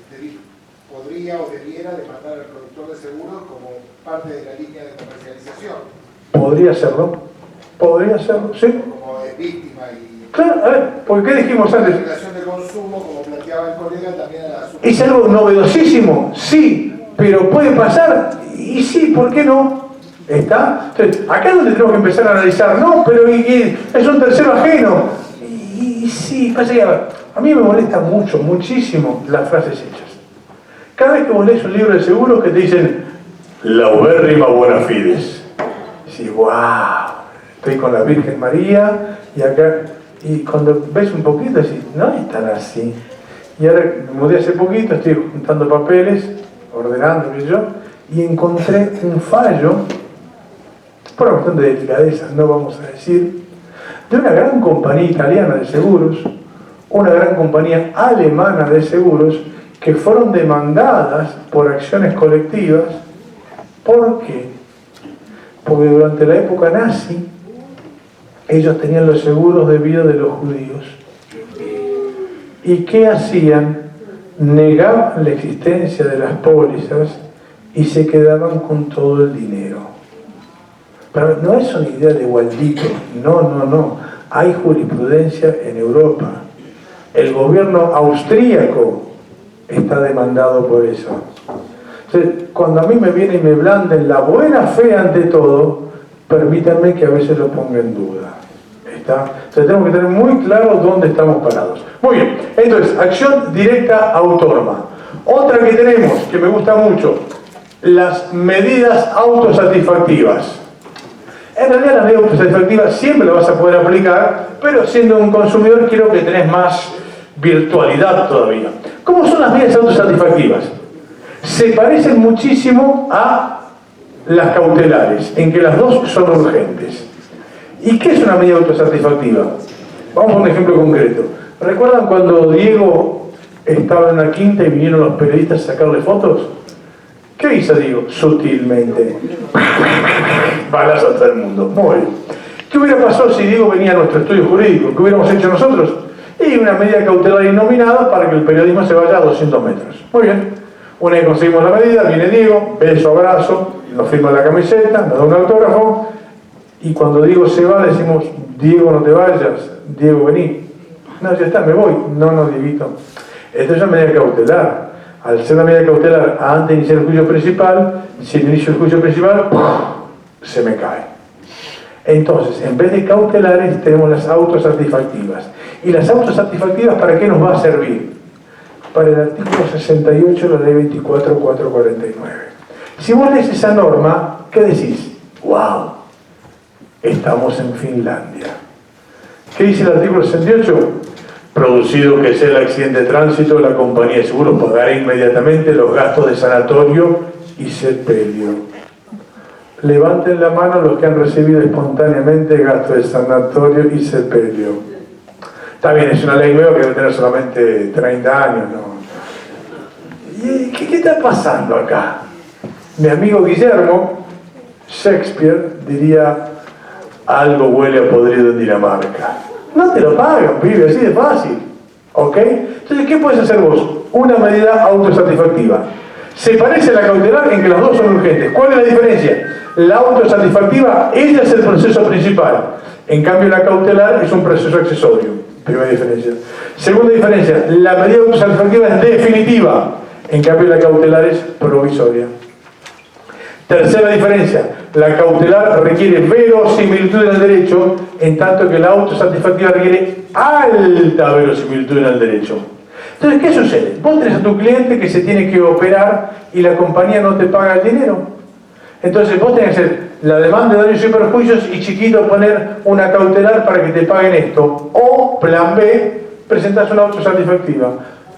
podría o debiera demandar al productor de seguros como parte de la línea de comercialización. Podría serlo, sí. Como de víctima y... Claro, a ver, porque ¿qué dijimos antes? La relación de consumo, como planteaba el colega, también a la... ¿Es algo novedosísimo? Sí, pero puede pasar, y sí, ¿por qué no? ¿Está? Entonces, acá es donde tenemos que empezar a analizar, no, pero es un tercero ajeno. Y sí, pasa que a mí me molesta muchísimo las frases hechas. Cada vez que vos lees un libro de seguros que te dicen laubérrima bona fides, sí, wow, estoy con la Virgen María y acá, y cuando ves un poquito decís, no es tan así. Y ahora me mudé hace poquito, estoy juntando papeles, ordenando y yo, y encontré un fallo, por una cuestión de delicadeza, no vamos a decir, de una gran compañía italiana de seguros, una gran compañía alemana de seguros, que fueron demandadas por acciones colectivas. ¿Por qué? Porque durante la época nazi, ellos tenían los seguros de vida de los judíos. ¿Y qué hacían? Negaban la existencia de las pólizas y se quedaban con todo el dinero. Pero no es una idea de Waldito, no. Hay jurisprudencia en Europa. El gobierno austríaco está demandado por eso. Entonces, cuando a mí me vienen y me blanden la buena fe ante todo, permítanme que a veces lo ponga en duda. ¿Está? Entonces tenemos que tener muy claro dónde estamos parados. Muy bien, entonces, acción directa autónoma. Otra que tenemos, que me gusta mucho, las medidas autosatisfactivas. En realidad las medidas autosatisfactivas siempre las vas a poder aplicar, pero siendo un consumidor creo que tenés más virtualidad todavía. ¿Cómo son las medidas autosatisfactivas? Se parecen muchísimo a las cautelares, en que las dos son urgentes. ¿Y qué es una medida autosatisfactiva? Vamos a un ejemplo concreto. ¿Recuerdan cuando Diego estaba en la quinta y vinieron los periodistas a sacarle fotos? ¿Qué hizo Diego? Sutilmente. Balazo a todo el mundo. Muy bien. ¿Qué hubiera pasado si Diego venía a nuestro estudio jurídico? ¿Qué hubiéramos hecho nosotros? Y una medida cautelar innominada para que el periodismo se vaya a 200 metros. Muy bien. Una vez conseguimos la medida, viene Diego, beso, abrazo, nos firma la camiseta, nos da un autógrafo, y cuando Diego se va, le decimos, Diego, no te vayas, Diego, vení. No, ya está, me voy. No, Dieguito. Esto es una medida cautelar. Al ser una medida cautelar, antes de iniciar el juicio principal, si inicio el juicio principal, se me cae. Entonces, en vez de cautelares, tenemos las autosatisfactivas. ¿Y las autosatisfactivas para qué nos va a servir? Para el artículo 68 de la ley 24.449. Si vos lees esa norma, ¿qué decís? ¡Wow! Estamos en Finlandia. ¿Qué dice el artículo 68? Producido que sea el accidente de tránsito, la compañía de seguros pagará inmediatamente los gastos de sanatorio y sepelio. Levanten la mano los que han recibido espontáneamente gastos de sanatorio y sepelio. Está bien, es una ley nueva que debe tener solamente 30 años, ¿no? ¿Y qué está pasando acá? Mi amigo Guillermo, Shakespeare, diría, algo huele a podrido en Dinamarca. No te lo pagan, pibe, así de fácil. ¿Ok? Entonces, ¿qué puedes hacer vos? Una medida autosatisfactiva. Se parece a la cautelar en que las dos son urgentes. ¿Cuál es la diferencia? La autosatisfactiva, ella es el proceso principal. En cambio, la cautelar es un proceso accesorio. Primera diferencia. Segunda diferencia, la medida autosatisfactiva es definitiva. En cambio, la cautelar es provisoria. Tercera diferencia, la cautelar requiere verosimilitud en el derecho, en tanto que la autosatisfactiva requiere alta verosimilitud en el derecho. Entonces, ¿qué sucede? Vos tenés a tu cliente que se tiene que operar y la compañía no te paga el dinero. Entonces vos tenés que hacer la demanda de daños y perjuicios y chiquito poner una cautelar para que te paguen esto. O, plan B, presentás una autosatisfactiva,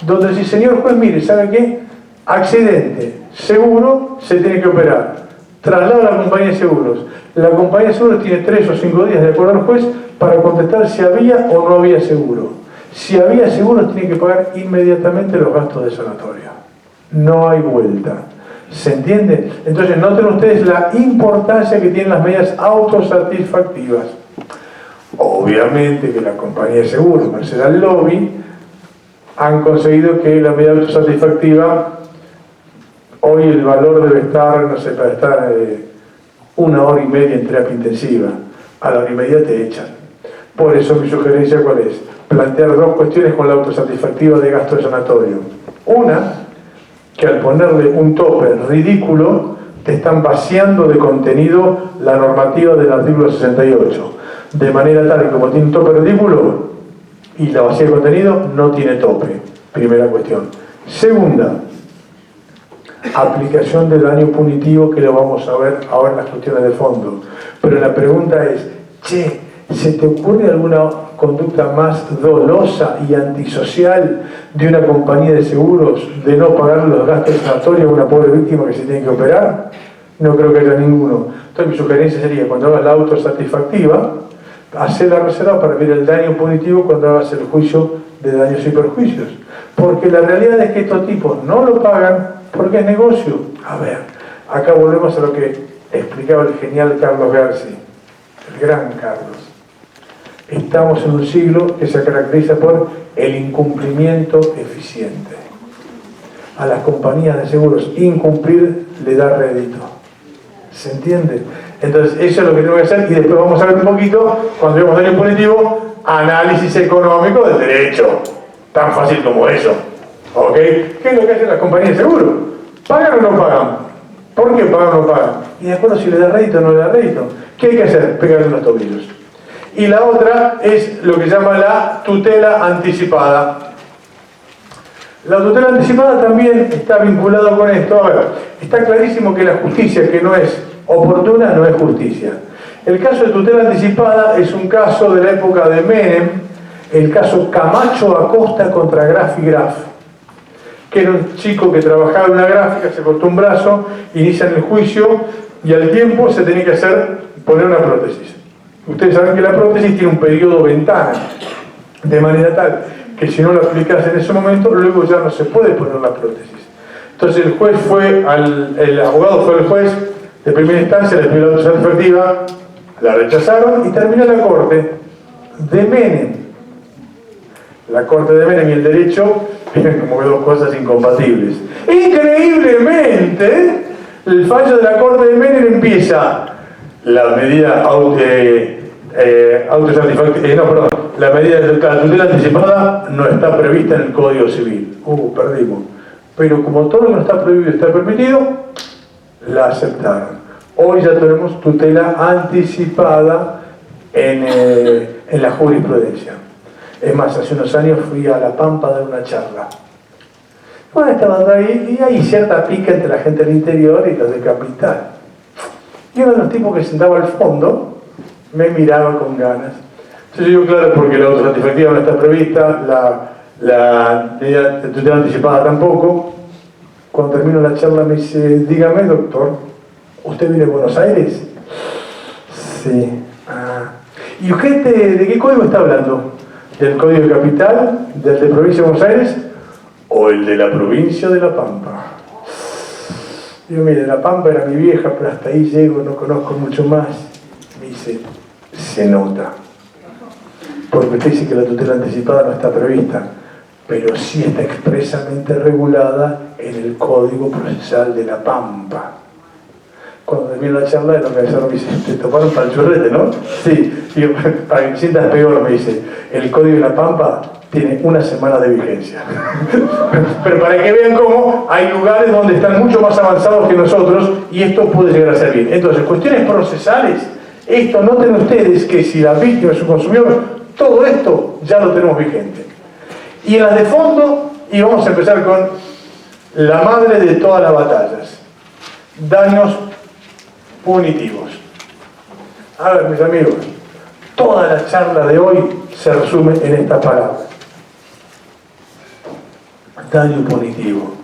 donde decís, señor juez, mire, ¿sabe qué? Accidente, seguro, se tiene que operar. Traslado a la compañía de seguros. La compañía de seguros tiene 3 o 5 días, de acuerdo al juez, para contestar si había o no había seguro. Si había seguro, tiene que pagar inmediatamente los gastos de sanatorio. No hay vuelta. ¿Se entiende? Entonces, noten ustedes la importancia que tienen las medidas autosatisfactivas. Obviamente que la compañía de seguros, merced al lobby, han conseguido que la medida autosatisfactiva, hoy el valor debe estar, no sé, para estar 1 hora y media en terapia intensiva. A la hora y media te echan. Por eso mi sugerencia, ¿cuál es? Plantear 2 cuestiones con la autosatisfactiva de gasto de sanatorio. Una, que al ponerle un tope ridículo, te están vaciando de contenido la normativa del artículo 68. De manera tal que como tiene un tope ridículo y la vacía de contenido, no tiene tope. Primera cuestión. Segunda, aplicación del daño punitivo, que lo vamos a ver ahora en las cuestiones de fondo. Pero la pregunta es, che, ¿se te ocurre alguna conducta más dolosa y antisocial de una compañía de seguros de no pagar los gastos sanatorios a una pobre víctima que se tiene que operar? No creo que haya ninguno. Entonces mi sugerencia sería, cuando hagas la autosatisfactiva, hacer la reserva para ver el daño punitivo cuando hagas el juicio de daños y perjuicios. Porque la realidad es que estos tipos no lo pagan porque es negocio. A ver, acá volvemos a lo que explicaba el genial Carlos Garci, el gran Carlos. Estamos en un siglo que se caracteriza por el incumplimiento eficiente. A las compañías de seguros incumplir le da rédito. ¿Se entiende? Entonces eso es lo que tengo que hacer, y después vamos a ver un poquito, cuando vemos daño punitivo, análisis económico del derecho. Tan fácil como eso. ¿Ok? ¿Qué es lo que hacen las compañías de seguro? ¿Pagan o no pagan? ¿Por qué pagan o no pagan? Y de acuerdo si le da rédito o no le da rédito. ¿Qué hay que hacer? Pegarle los tobillos. Y la otra es lo que se llama la tutela anticipada. La tutela anticipada también está vinculada con esto. A ver, está clarísimo que la justicia que no es oportuna no es justicia. El caso de tutela anticipada es un caso de la época de Menem, el caso Camacho Acosta contra Graf y Graf, que era un chico que trabajaba en una gráfica, se cortó un brazo, inician el juicio y al tiempo se tenía que poner una prótesis. Ustedes saben que la prótesis tiene un periodo ventana, de manera tal que si no la aplicas en ese momento, luego ya no se puede poner la prótesis. Entonces el abogado fue al juez de primera instancia, le pidió la autorización efectiva, la rechazaron y terminó la corte de Menem. La corte de Menem y el derecho eran como que dos cosas incompatibles. Increíblemente, el fallo de la corte de Menem empieza la medida la medida de la tutela anticipada no está prevista en el Código Civil. Perdimos. Pero como todo lo que no está prohibido está permitido, la aceptaron. Hoy ya tenemos tutela anticipada en la jurisprudencia. Es más, hace unos años fui a La Pampa a dar una charla. Bueno, estaban ahí y hay cierta pica entre la gente del interior y los de capital. Y uno de los tipos que sentaba al fondo me miraba con ganas. Entonces yo digo, claro, porque la autoridad efectiva no está prevista, la medida de tutela anticipada tampoco. Cuando termino la charla me dice, dígame, doctor, ¿usted viene de Buenos Aires? Sí. ¿Y usted de qué código está hablando? ¿Del Código de Capital? ¿Del de Provincia de Buenos Aires? ¿O el de la provincia de La Pampa? Digo, mire, La Pampa era mi vieja, pero hasta ahí llego, no conozco mucho más. Me dice, se nota. Porque usted dice que la tutela anticipada no está prevista, pero sí está expresamente regulada en el Código Procesal de La Pampa. Cuando termino la charla, el organizador me dice, te tomaron para el churrete, ¿no? Sí, digo, para que me sientas peor, me dice, el Código de La Pampa tiene una semana de vigencia. Pero para que vean cómo hay lugares donde están mucho más avanzados que nosotros y esto puede llegar a ser bien. Entonces, cuestiones procesales, esto noten ustedes que si la víctima es un consumidor, todo esto ya lo tenemos vigente. Y en las de fondo, y vamos a empezar con la madre de todas las batallas, daños punitivos. A ver, mis amigos, toda la charla de hoy se resume en esta palabra: daño punitivo.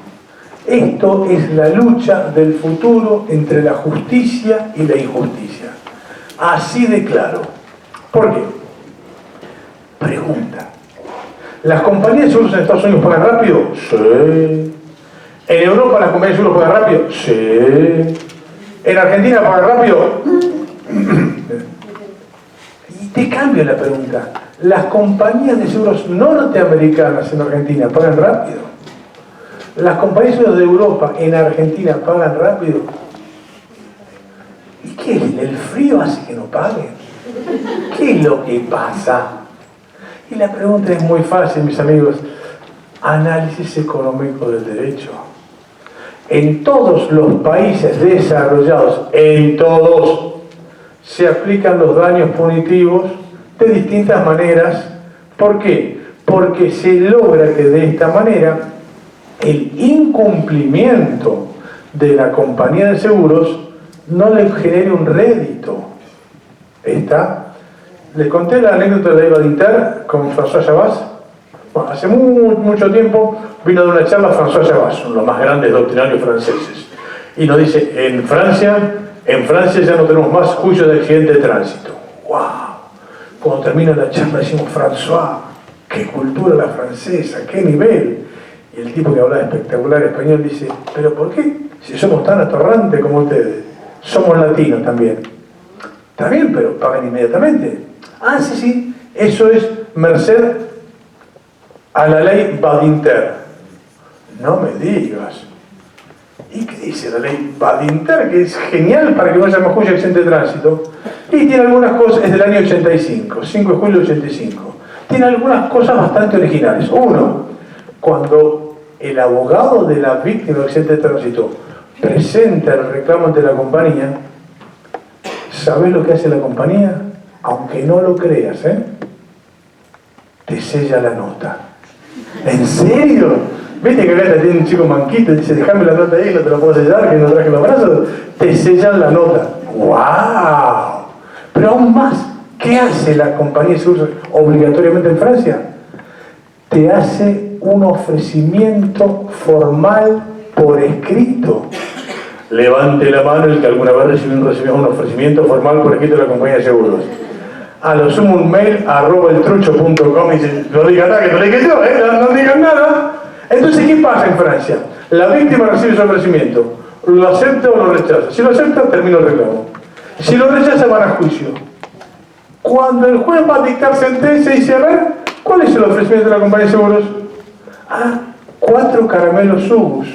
Esto es la lucha del futuro entre la justicia y la injusticia. Así de claro. ¿Por qué? Pregunta. ¿Las compañías de seguros en Estados Unidos pagan rápido? Sí. ¿En Europa las compañías de seguros pagan rápido? Sí. ¿En Argentina pagan rápido? Y te cambio la pregunta. ¿Las compañías de seguros norteamericanas en Argentina pagan rápido? ¿Las compañías de seguros de Europa en Argentina pagan rápido? ¿Y qué? ¿El frío hace que no paguen? ¿Qué es lo que pasa? Y la pregunta es muy fácil, mis amigos. Análisis económico del derecho. En todos los países desarrollados, en todos, se aplican los daños punitivos de distintas maneras. ¿Por qué? Porque se logra que de esta manera el incumplimiento de la compañía de seguros no le genere un rédito. Les conté la anécdota de Badinter con François Jabas. Bueno, hace mucho tiempo vino de una charla François Jabas, uno de los más grandes doctrinarios franceses, y nos dice, en Francia ya no tenemos más juicios de accidente de tránsito. ¡Wow! Cuando termina la charla decimos, François, qué cultura la francesa, qué nivel. Y el tipo que hablaba espectacular español dice, ¿pero por qué? Si somos tan atorrantes como ustedes, somos latinos también. Está bien, pero pagan inmediatamente. Sí, eso es merced a la ley Badinter. No me digas. ¿Y qué dice la ley Badinter? Que es genial para que no haya más juicio de accidente de tránsito. Y tiene algunas cosas, es del año 85, 5 de julio del 85. Tiene algunas cosas bastante originales. Uno, cuando el abogado de la víctima de accidente de tránsito presenta el reclamo ante la compañía, ¿sabes lo que hace la compañía? Aunque no lo creas, te sella la nota. ¿En serio? ¿Viste que acá tiene un chico manquito y dice, déjame la nota ahí, no te la puedo sellar, que no traje los brazos? Te sellan la nota. ¡Wow! Pero aún más, ¿qué hace la compañía de seguros obligatoriamente en Francia? Te hace un ofrecimiento formal por escrito. Levante la mano el que alguna vez recibió un ofrecimiento formal por escrito de la compañía de seguros. A lo sumo un mail @eltrucho.com y dice, lo diga acá, que lo dije yo, no digan nada. Entonces, ¿qué pasa en Francia? La víctima recibe su ofrecimiento, lo acepta o lo rechaza. Si lo acepta, termina el reclamo. Si lo rechaza, van a juicio. Cuando el juez va a dictar sentencia, dice, a ver, ¿cuál es el ofrecimiento de la compañía de seguros? 4 caramelos Subus.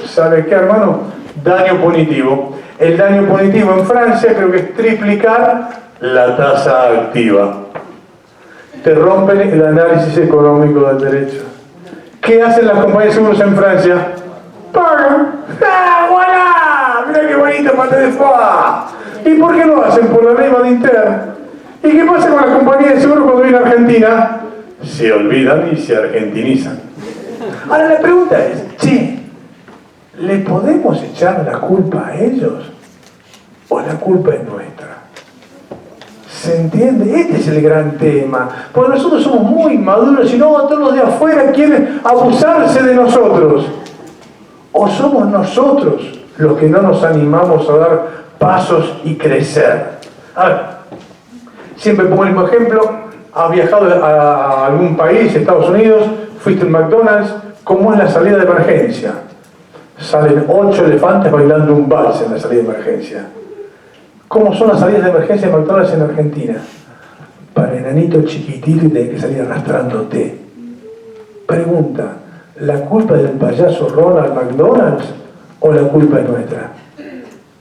¿Sabe qué, hermano? Daño punitivo. El daño punitivo en Francia creo que es triplicar la tasa activa. Te rompen el análisis económico del derecho. ¿Qué hacen las compañías de seguros en Francia? Pagan. ¡Ah, voilà! ¡Mira qué bonito pate de foie! ¿Y por qué lo hacen? Por la ley Badinter. ¿Y qué pasa con las compañías de seguros cuando vienen a Argentina? Se olvidan y se argentinizan. Ahora la pregunta es, che, ¿le podemos echar la culpa a ellos? ¿O la culpa es nuestra? ¿Se entiende? Este es el gran tema. Porque nosotros somos muy maduros y no todos los de afuera quieren abusarse de nosotros. ¿O somos nosotros los que no nos animamos a dar pasos y crecer? A ver, siempre pongo el mismo ejemplo. Has viajado a algún país, Estados Unidos, fuiste al McDonald's, ¿cómo es la salida de emergencia? Salen 8 elefantes bailando un vals en la salida de emergencia. ¿Cómo son las salidas de emergencia de McDonald's en Argentina? Para enanito chiquitito y tenés que salir arrastrándote. Pregunta, ¿la culpa del payaso Ronald McDonald's o la culpa es nuestra?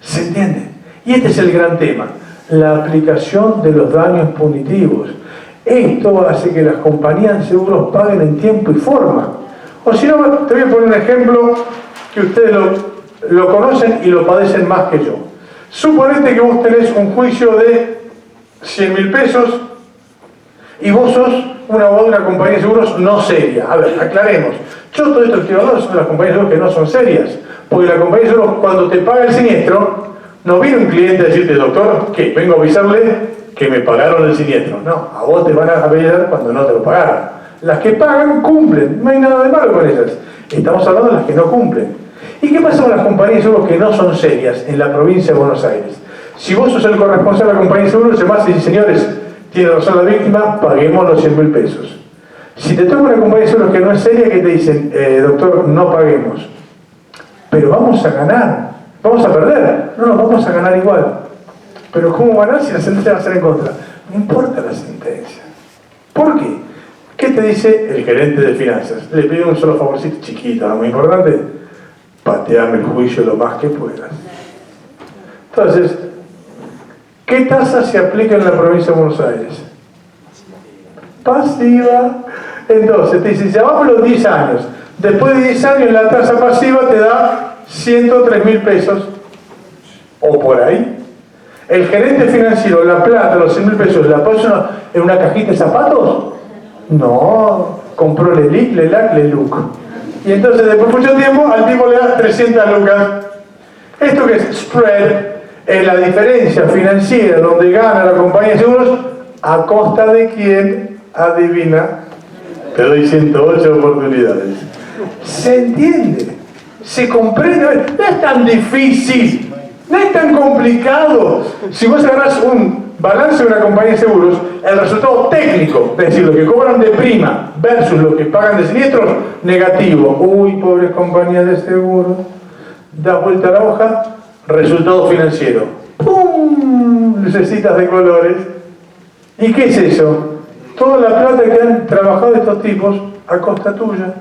¿Se entiende? Y este es el gran tema, la aplicación de los daños punitivos. Esto hace que las compañías de seguros paguen en tiempo y forma. O si no, te voy a poner un ejemplo que ustedes lo conocen y lo padecen más que yo. Suponete que vos tenés un juicio de 100.000 pesos y vos sos un abogado de una compañía de seguros no seria. A ver, aclaremos. Yo todo esto que estoy hablando son de las compañías de seguros que no son serias. Porque la compañía de seguros, cuando te paga el siniestro, no viene un cliente a decirte, doctor, que vengo a avisarle que me pagaron el siniestro. No, a vos te van a avisar cuando no te lo pagaron. Las que pagan, cumplen. No hay nada de malo con ellas. Estamos hablando de las que no cumplen. ¿Y qué pasa con las compañías de seguros que no son serias en la provincia de Buenos Aires? Si vos sos el corresponsable de la compañía de seguros, llamás y dices, señores, tiene razón la víctima, paguemos los 100.000 pesos. Si te toca una compañía de seguros que no es seria, que te dicen, doctor, no paguemos. Pero vamos a ganar, vamos a perder. No, vamos a ganar igual. Pero ¿cómo ganar si la sentencia va a ser en contra? No importa la sentencia. ¿Por qué? ¿Qué te dice el gerente de finanzas? Le pido un solo favorcito chiquito, ¿no? Muy importante. Pateame el juicio lo más que puedas. Entonces, ¿qué tasa se aplica en la provincia de Buenos Aires? Pasiva. Entonces, te dice, llevamos los 10 años. Después de 10 años, la tasa pasiva te da 103.000 pesos. O por ahí. El gerente financiero, la plata, los 100.000 pesos, ¿la puso en una cajita de zapatos? No, compró Lelic, Lelac, Leluc. Y entonces después de mucho tiempo al tipo le das 300 lucas. Esto que es spread es la diferencia financiera donde gana la compañía de seguros a costa de quién, adivina. Te doy 108 oportunidades. ¿Se entiende? ¿Se comprende? No es tan difícil, no es tan complicado. Si vos agarrás un balance de una compañía de seguros, el resultado técnico, es decir, lo que cobran de prima versus lo que pagan de siniestros, negativo. Uy, pobre compañía de seguros. Da vuelta a la hoja, resultado financiero. ¡Pum! Lucecitas de colores. ¿Y qué es eso? Toda la plata que han trabajado estos tipos a costa tuya.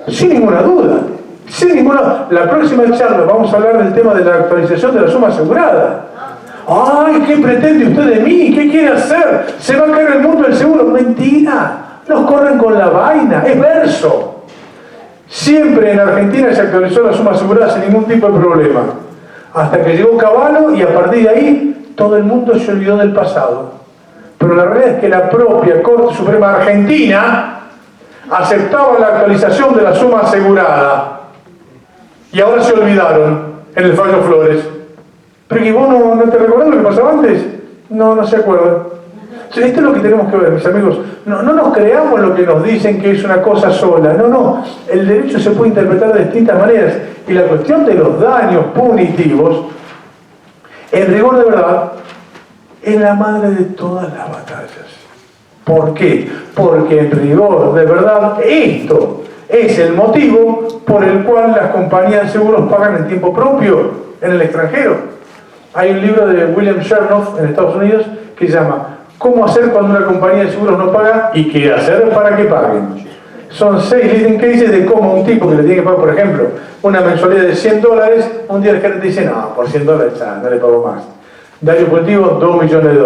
Sin ninguna duda. Sin ninguna. La próxima charla vamos a hablar del tema de la actualización de la suma asegurada. ¡Ay, qué pretende usted de mí! ¿Qué quiere hacer? ¿Se va a caer el mundo del seguro? ¡Mentira! Nos corren con la vaina, es verso. Siempre en Argentina se actualizó la suma asegurada sin ningún tipo de problema. Hasta que llegó Cavallo y a partir de ahí todo el mundo se olvidó del pasado. Pero la realidad es que la propia Corte Suprema Argentina aceptaba la actualización de la suma asegurada. Y ahora se olvidaron en el fallo Flores. ¿Pero que vos no te recordás lo que pasaba antes? No se acuerdan. Esto es lo que tenemos que ver, mis amigos. No nos creamos lo que nos dicen que es una cosa sola. No. El derecho se puede interpretar de distintas maneras. Y la cuestión de los daños punitivos, en rigor de verdad, es la madre de todas las batallas. ¿Por qué? Porque en rigor de verdad, esto Es el motivo por el cual las compañías de seguros pagan en tiempo propio en el extranjero. Hay un libro de William Chernoff en Estados Unidos que se llama ¿Cómo hacer cuando una compañía de seguros no paga y qué hacer para que paguen? Son 6 leading cases de cómo un tipo que le tiene que pagar, por ejemplo, una mensualidad de $100, un día el gerente dice, no, por $100 ya, no le pago más. Daño positivo, $2 millones.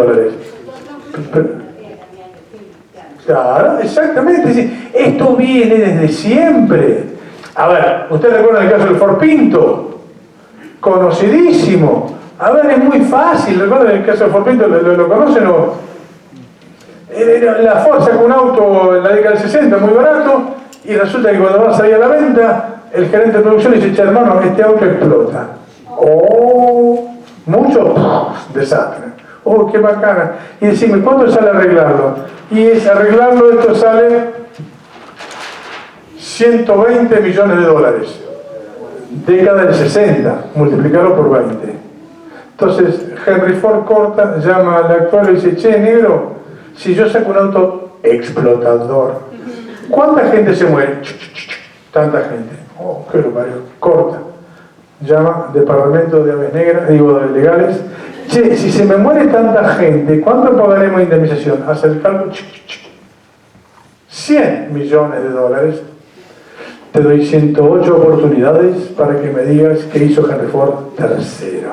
Claro, exactamente. Sí, esto viene desde siempre. A ver, ¿usted recuerda el caso del Ford Pinto? Conocidísimo. A ver, es muy fácil. ¿Recuerdan el caso del Ford Pinto? ¿Lo conocen o...? La Ford sacó un auto en la década del 60 muy barato y resulta que cuando va a salir a la venta el gerente de producción dice, che hermano, este auto explota. Oh, mucho desastre. Oh, qué bacana. Y decime, ¿cuánto sale arreglarlo? Y es arreglarlo, esto sale $120 millones. Década del 60, multiplicarlo por 20. Entonces Henry Ford corta, llama al actual y dice, che negro, si yo saco un auto explotador, ¿cuánta gente se muere? Tanta gente. Oh, qué lo parió. Corta. Llama Departamento de Aves Negras, digo, de legales. Che, si se me muere tanta gente, ¿cuánto pagaremos de indemnización? Hace el cálculo. $100 millones. Te doy 108 oportunidades para que me digas qué hizo Henry Ford tercero.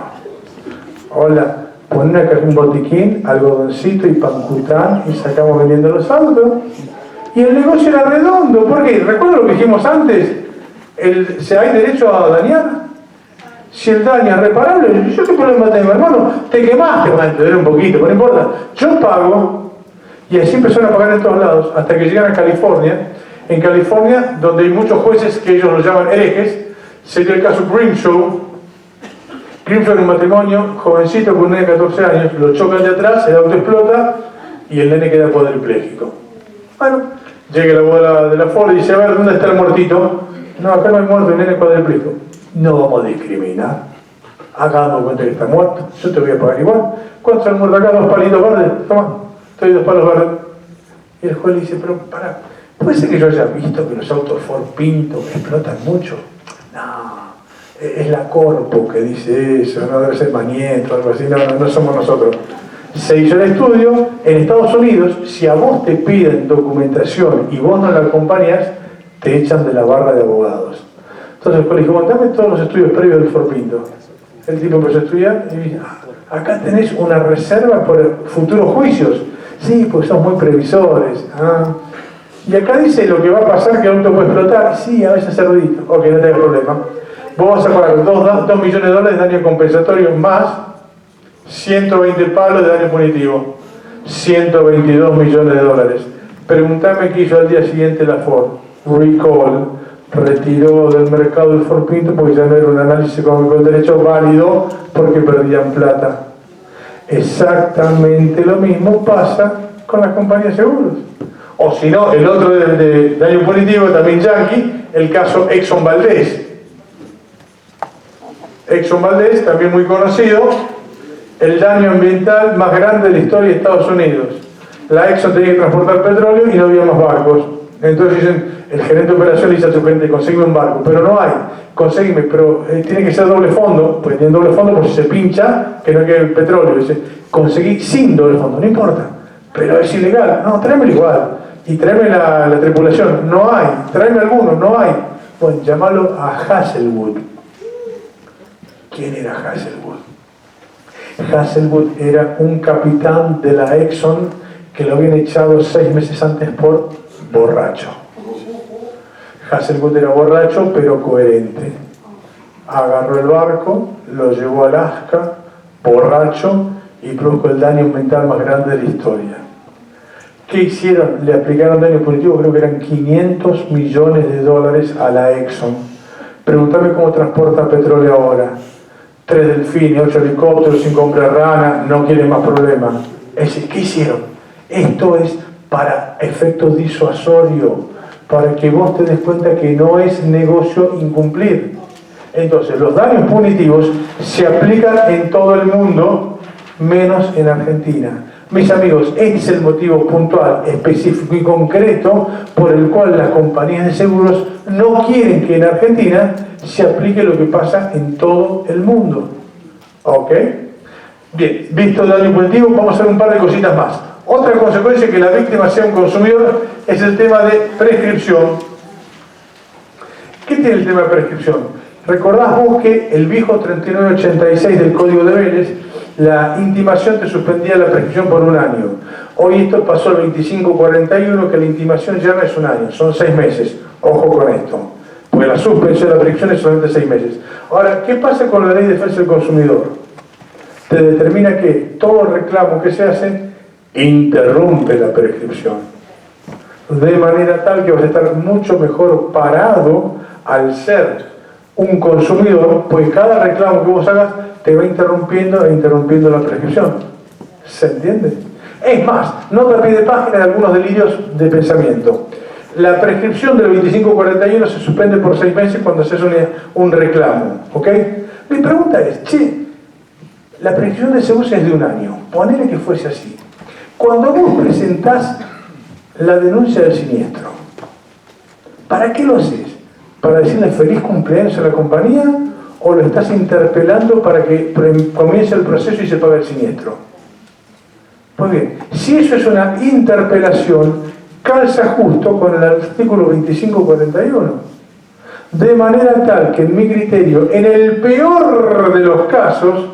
Hola. Ponen acá un botiquín, algodoncito y pancután y sacamos vendiendo los autos. Y el negocio era redondo. ¿Por qué? ¿Recuerdan lo que dijimos antes? ¿Se hay derecho a dañar? Si el daño es reparable, ¿yo qué problema tengo, hermano? Te quemaste, van a entender un poquito, pero no importa. Yo pago, y así empezaron a pagar en todos lados, hasta que llegan a California. En California, donde hay muchos jueces que ellos los llaman herejes, se dio el caso Grimshaw. Grimshaw en un matrimonio, jovencito con un nene de 14 años, lo chocan de atrás, el auto explota y el nene queda cuadripléjico. Bueno, llega la abuela de la Ford y dice, a ver, ¿dónde está el muertito? No, acá no hay muerto, el nene es cuadripléjico. No vamos a discriminar. Acá damos cuenta que está muerto, yo te voy a pagar igual. ¿Cuántos han muerto acá? 2 palitos verdes. Toma, estoy 2 palos verdes. Y el juez le dice, pero pará, ¿puede ser que yo haya visto que los autos Ford Pinto explotan mucho? No. Es la Corpo que dice eso, no debe ser Manieto, algo así, no somos nosotros. Se hizo el estudio, en Estados Unidos, si a vos te piden documentación y vos no la acompañas, te echan de la barra de abogados. Entonces el juez dijo, dame todos los estudios previos del Ford Pinto. El tipo empezó a estudiar y dice, acá tenés una reserva por futuros juicios. Sí, porque son muy previsores. Y acá dice lo que va a pasar, que el auto puede explotar. Sí, a veces hace ruidito. Ok, no tengo problema. Vos vas a pagar $2 millones de daño compensatorio más 120 palos de daño punitivo. $122 millones. Preguntame qué hizo al día siguiente la Ford. Recall. Retiró del mercado el Ford Pinto porque ya no era un análisis económico del derecho válido porque perdían plata. Exactamente lo mismo pasa con las compañías de seguros. O si no, el otro de daño punitivo, también yankee, el caso Exxon Valdez. Exxon Valdez, también muy conocido, el daño ambiental más grande de la historia de Estados Unidos. La Exxon tenía que transportar petróleo y no había más barcos. Entonces dicen, el gerente de operación le dice a su gente, consígueme un barco, pero no hay, consígueme, pero tiene que ser doble fondo, pues tiene doble fondo por si se pincha, que no quede el petróleo. Dice, conseguí sin doble fondo, no importa, pero es ilegal. No, tráemelo igual, y tráeme la tripulación, no hay, tráeme alguno, no hay. Bueno, llámalo a Hasselwood. ¿Quién era Hasselwood? Hasselwood era un capitán de la Exxon que lo habían echado 6 meses antes por borracho. Hasselwood era borracho pero coherente. Agarró el barco, lo llevó a Alaska, borracho, y produjo el daño ambiental más grande de la historia. ¿Qué hicieron? Le aplicaron daño punitivo, creo que eran $500 millones a la Exxon. Pregúntame cómo transporta petróleo ahora. 3 delfines, 8 helicópteros, sin comprar rana, no quieren más problemas. Es decir, ¿qué hicieron? Esto es para efectos disuasorios, para que vos te des cuenta que no es negocio incumplir. Entonces, los daños punitivos se aplican en todo el mundo, menos en Argentina. Mis amigos, este es el motivo puntual, específico y concreto por el cual las compañías de seguros no quieren que en Argentina se aplique lo que pasa en todo el mundo. ¿Ok? Bien, visto el daño punitivo, vamos a hacer un par de cositas más. Otra consecuencia de que la víctima sea un consumidor es el tema de prescripción. ¿Qué tiene el tema de prescripción? Recordás vos que el viejo 3986 del Código de Vélez, la intimación te suspendía la prescripción por un año. Hoy esto pasó al 2541, que la intimación ya no es un año, son 6 meses. Ojo con esto, porque la suspensión de la prescripción es solamente 6 meses. Ahora, ¿qué pasa con la Ley de Defensa del Consumidor? Te determina que todo reclamo que se hace interrumpe la prescripción, de manera tal que vas a estar mucho mejor parado al ser un consumidor, pues cada reclamo que vos hagas te va interrumpiendo e interrumpiendo la prescripción. ¿Se entiende? Es más, nota a pie de página de algunos delirios de pensamiento. La prescripción del 2541 se suspende por 6 meses cuando se hace un reclamo. ¿Ok? Mi pregunta es, la prescripción de seguros es de un año. Ponele que fuese así. Cuando vos presentás la denuncia del siniestro, ¿para qué lo haces? ¿Para decirle feliz cumpleaños a la compañía? ¿O lo estás interpelando para que comience el proceso y se pague el siniestro? Pues bien, si eso es una interpelación, calza justo con el artículo 2541. De manera tal que, en mi criterio, en el peor de los casos,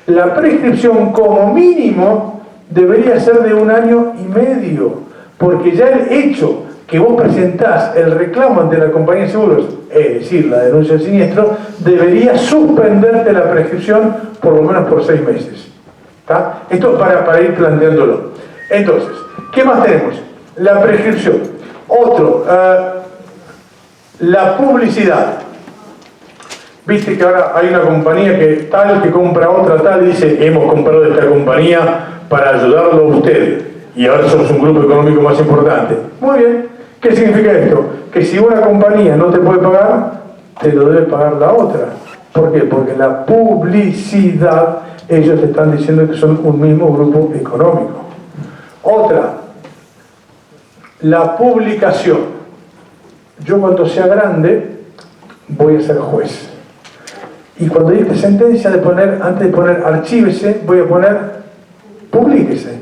la prescripción como mínimo debería ser de 1 año y medio, porque ya el hecho que vos presentás el reclamo ante la compañía de seguros, es decir, la denuncia del siniestro, debería suspenderte la prescripción por lo menos por 6 meses. ¿Está? Esto para ir planteándolo. Entonces, ¿qué más tenemos? La prescripción. Otro, la publicidad. Viste que ahora hay una compañía que compra otra tal y dice, hemos comprado esta compañía para ayudarlo a usted y ahora somos un grupo económico más importante. Muy bien. ¿Qué significa esto? Que si una compañía no te puede pagar, te lo debe pagar la otra. ¿Por qué? Porque la publicidad, ellos te están diciendo que son un mismo grupo económico. Otra, la publicación. Yo cuando sea grande voy a ser juez. Y cuando dicte sentencia, antes de poner archívese, voy a poner publíquese.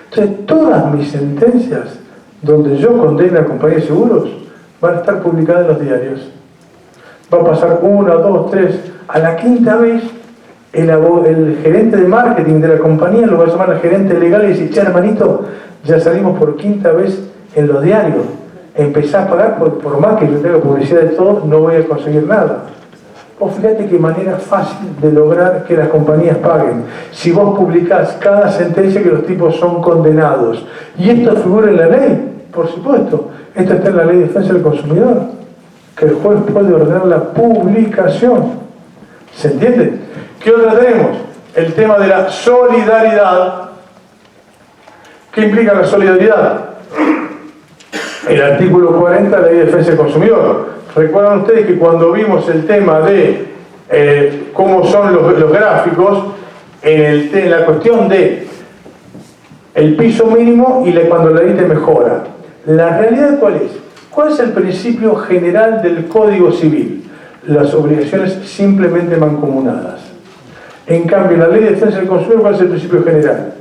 Entonces, todas mis sentencias donde yo condene a compañía de seguros van a estar publicadas en los diarios. Va a pasar 1, 2, 3. A la 5ª vez, el gerente de marketing de la compañía lo va a llamar al gerente legal y decir, che, hermanito, ya salimos por 5ª vez en los diarios. Empezá a pagar, por más que yo tenga publicidad de todo, no voy a conseguir nada. Vos fíjate qué manera fácil de lograr que las compañías paguen. Si vos publicás cada sentencia que los tipos son condenados. Y esto figura en la ley, por supuesto. Esto está en la Ley de Defensa del Consumidor. Que el juez puede ordenar la publicación. ¿Se entiende? ¿Qué otra tenemos? El tema de la solidaridad. ¿Qué implica la solidaridad? El artículo 40 de la Ley de Defensa del Consumidor. Recuerdan ustedes que cuando vimos el tema de cómo son los gráficos, en la cuestión de el piso mínimo y cuando la ley te mejora. ¿La realidad cuál es? ¿Cuál es el principio general del Código Civil? Las obligaciones simplemente mancomunadas. En cambio, la Ley de Defensa del Consumidor, ¿cuál es el principio general?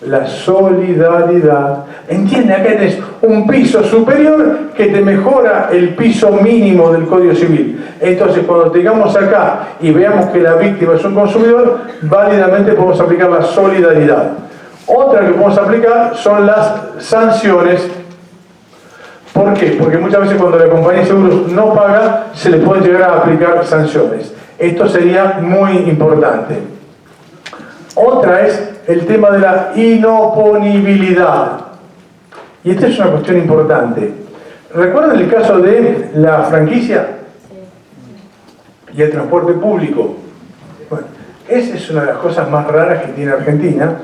La solidaridad. ¿Entiende? Acá tenés un piso superior que te mejora el piso mínimo del Código Civil. Entonces, cuando tengamos acá y veamos que la víctima es un consumidor, válidamente podemos aplicar la solidaridad. Otra que podemos aplicar son las sanciones. ¿Por qué? Porque muchas veces cuando la compañía de seguros no paga, se le pueden llegar a aplicar sanciones. Esto sería muy importante. Otra es el tema de la inoponibilidad. Y esta es una cuestión importante. ¿Recuerdan el caso de la franquicia y el transporte público? Bueno, esa es una de las cosas más raras que tiene Argentina.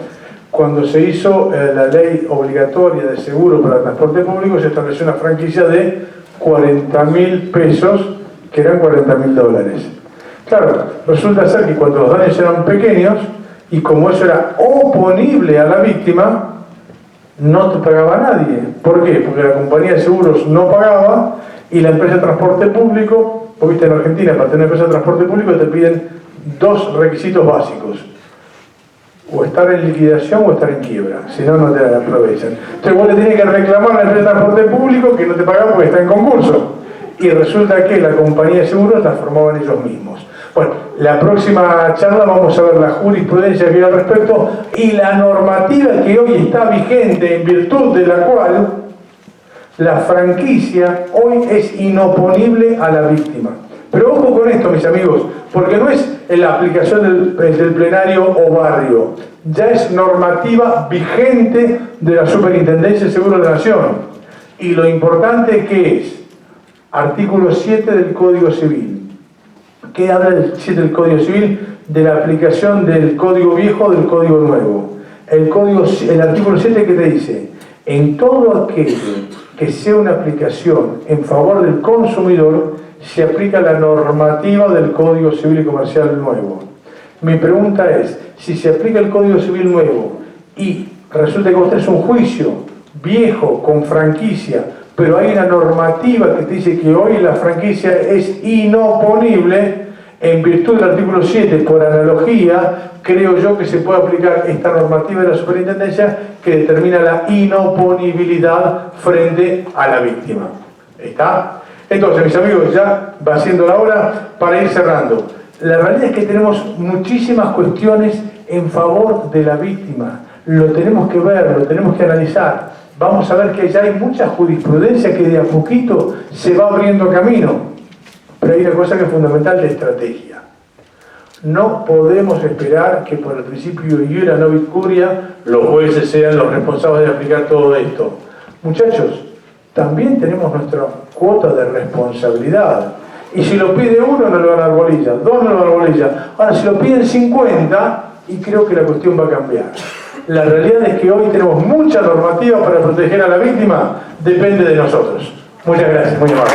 Cuando se hizo la ley obligatoria de seguro para el transporte público, se estableció una franquicia de 40.000 pesos, que eran $40.000. Claro, resulta ser que cuando los daños eran pequeños, y como eso era oponible a la víctima, no te pagaba nadie. ¿Por qué? Porque la compañía de seguros no pagaba y la empresa de transporte público, vos viste en Argentina, para tener una empresa de transporte público te piden dos requisitos básicos: o estar en liquidación o estar en quiebra, si no, no te la aprovechan. Entonces vos le tienes que reclamar a la empresa de transporte público que no te paga porque está en concurso. Y resulta que la compañía de seguros la formaban ellos mismos. Bueno, la próxima charla vamos a ver la jurisprudencia que hay al respecto y la normativa que hoy está vigente, en virtud de la cual la franquicia hoy es inoponible a la víctima. Pero ojo con esto, mis amigos, porque no es en la aplicación del plenario o barrio, ya es normativa vigente de la Superintendencia de Seguros de la Nación. Y lo importante que es, artículo 7 del Código Civil. ¿Qué habla del 7 del Código Civil? De la aplicación del Código Viejo o del Código Nuevo. El artículo 7 que te dice: en todo aquello que sea una aplicación en favor del consumidor, se aplica la normativa del Código Civil y Comercial Nuevo. Mi pregunta es, si se aplica el Código Civil Nuevo y resulta que usted es un juicio viejo con franquicia, pero hay una normativa que te dice que hoy la franquicia es inoponible, en virtud del artículo 7, por analogía, creo yo que se puede aplicar esta normativa de la Superintendencia que determina la inoponibilidad frente a la víctima. ¿Está? Entonces, mis amigos, ya va siendo la hora para ir cerrando. La realidad es que tenemos muchísimas cuestiones en favor de la víctima. Lo tenemos que ver, lo tenemos que analizar. Vamos a ver que ya hay mucha jurisprudencia que de a poquito se va abriendo camino. Pero hay una cosa que es fundamental de estrategia. No podemos esperar que por el principio iura novit curia los jueces sean los responsables de aplicar todo esto. Muchachos, también tenemos nuestra cuota de responsabilidad. Y si lo pide uno, no le van a dar bolilla, dos no le van a dar bolilla. Ahora, si lo piden 50, y creo que la cuestión va a cambiar. La realidad es que hoy tenemos mucha normativa para proteger a la víctima, depende de nosotros. Muchas gracias, muy amable.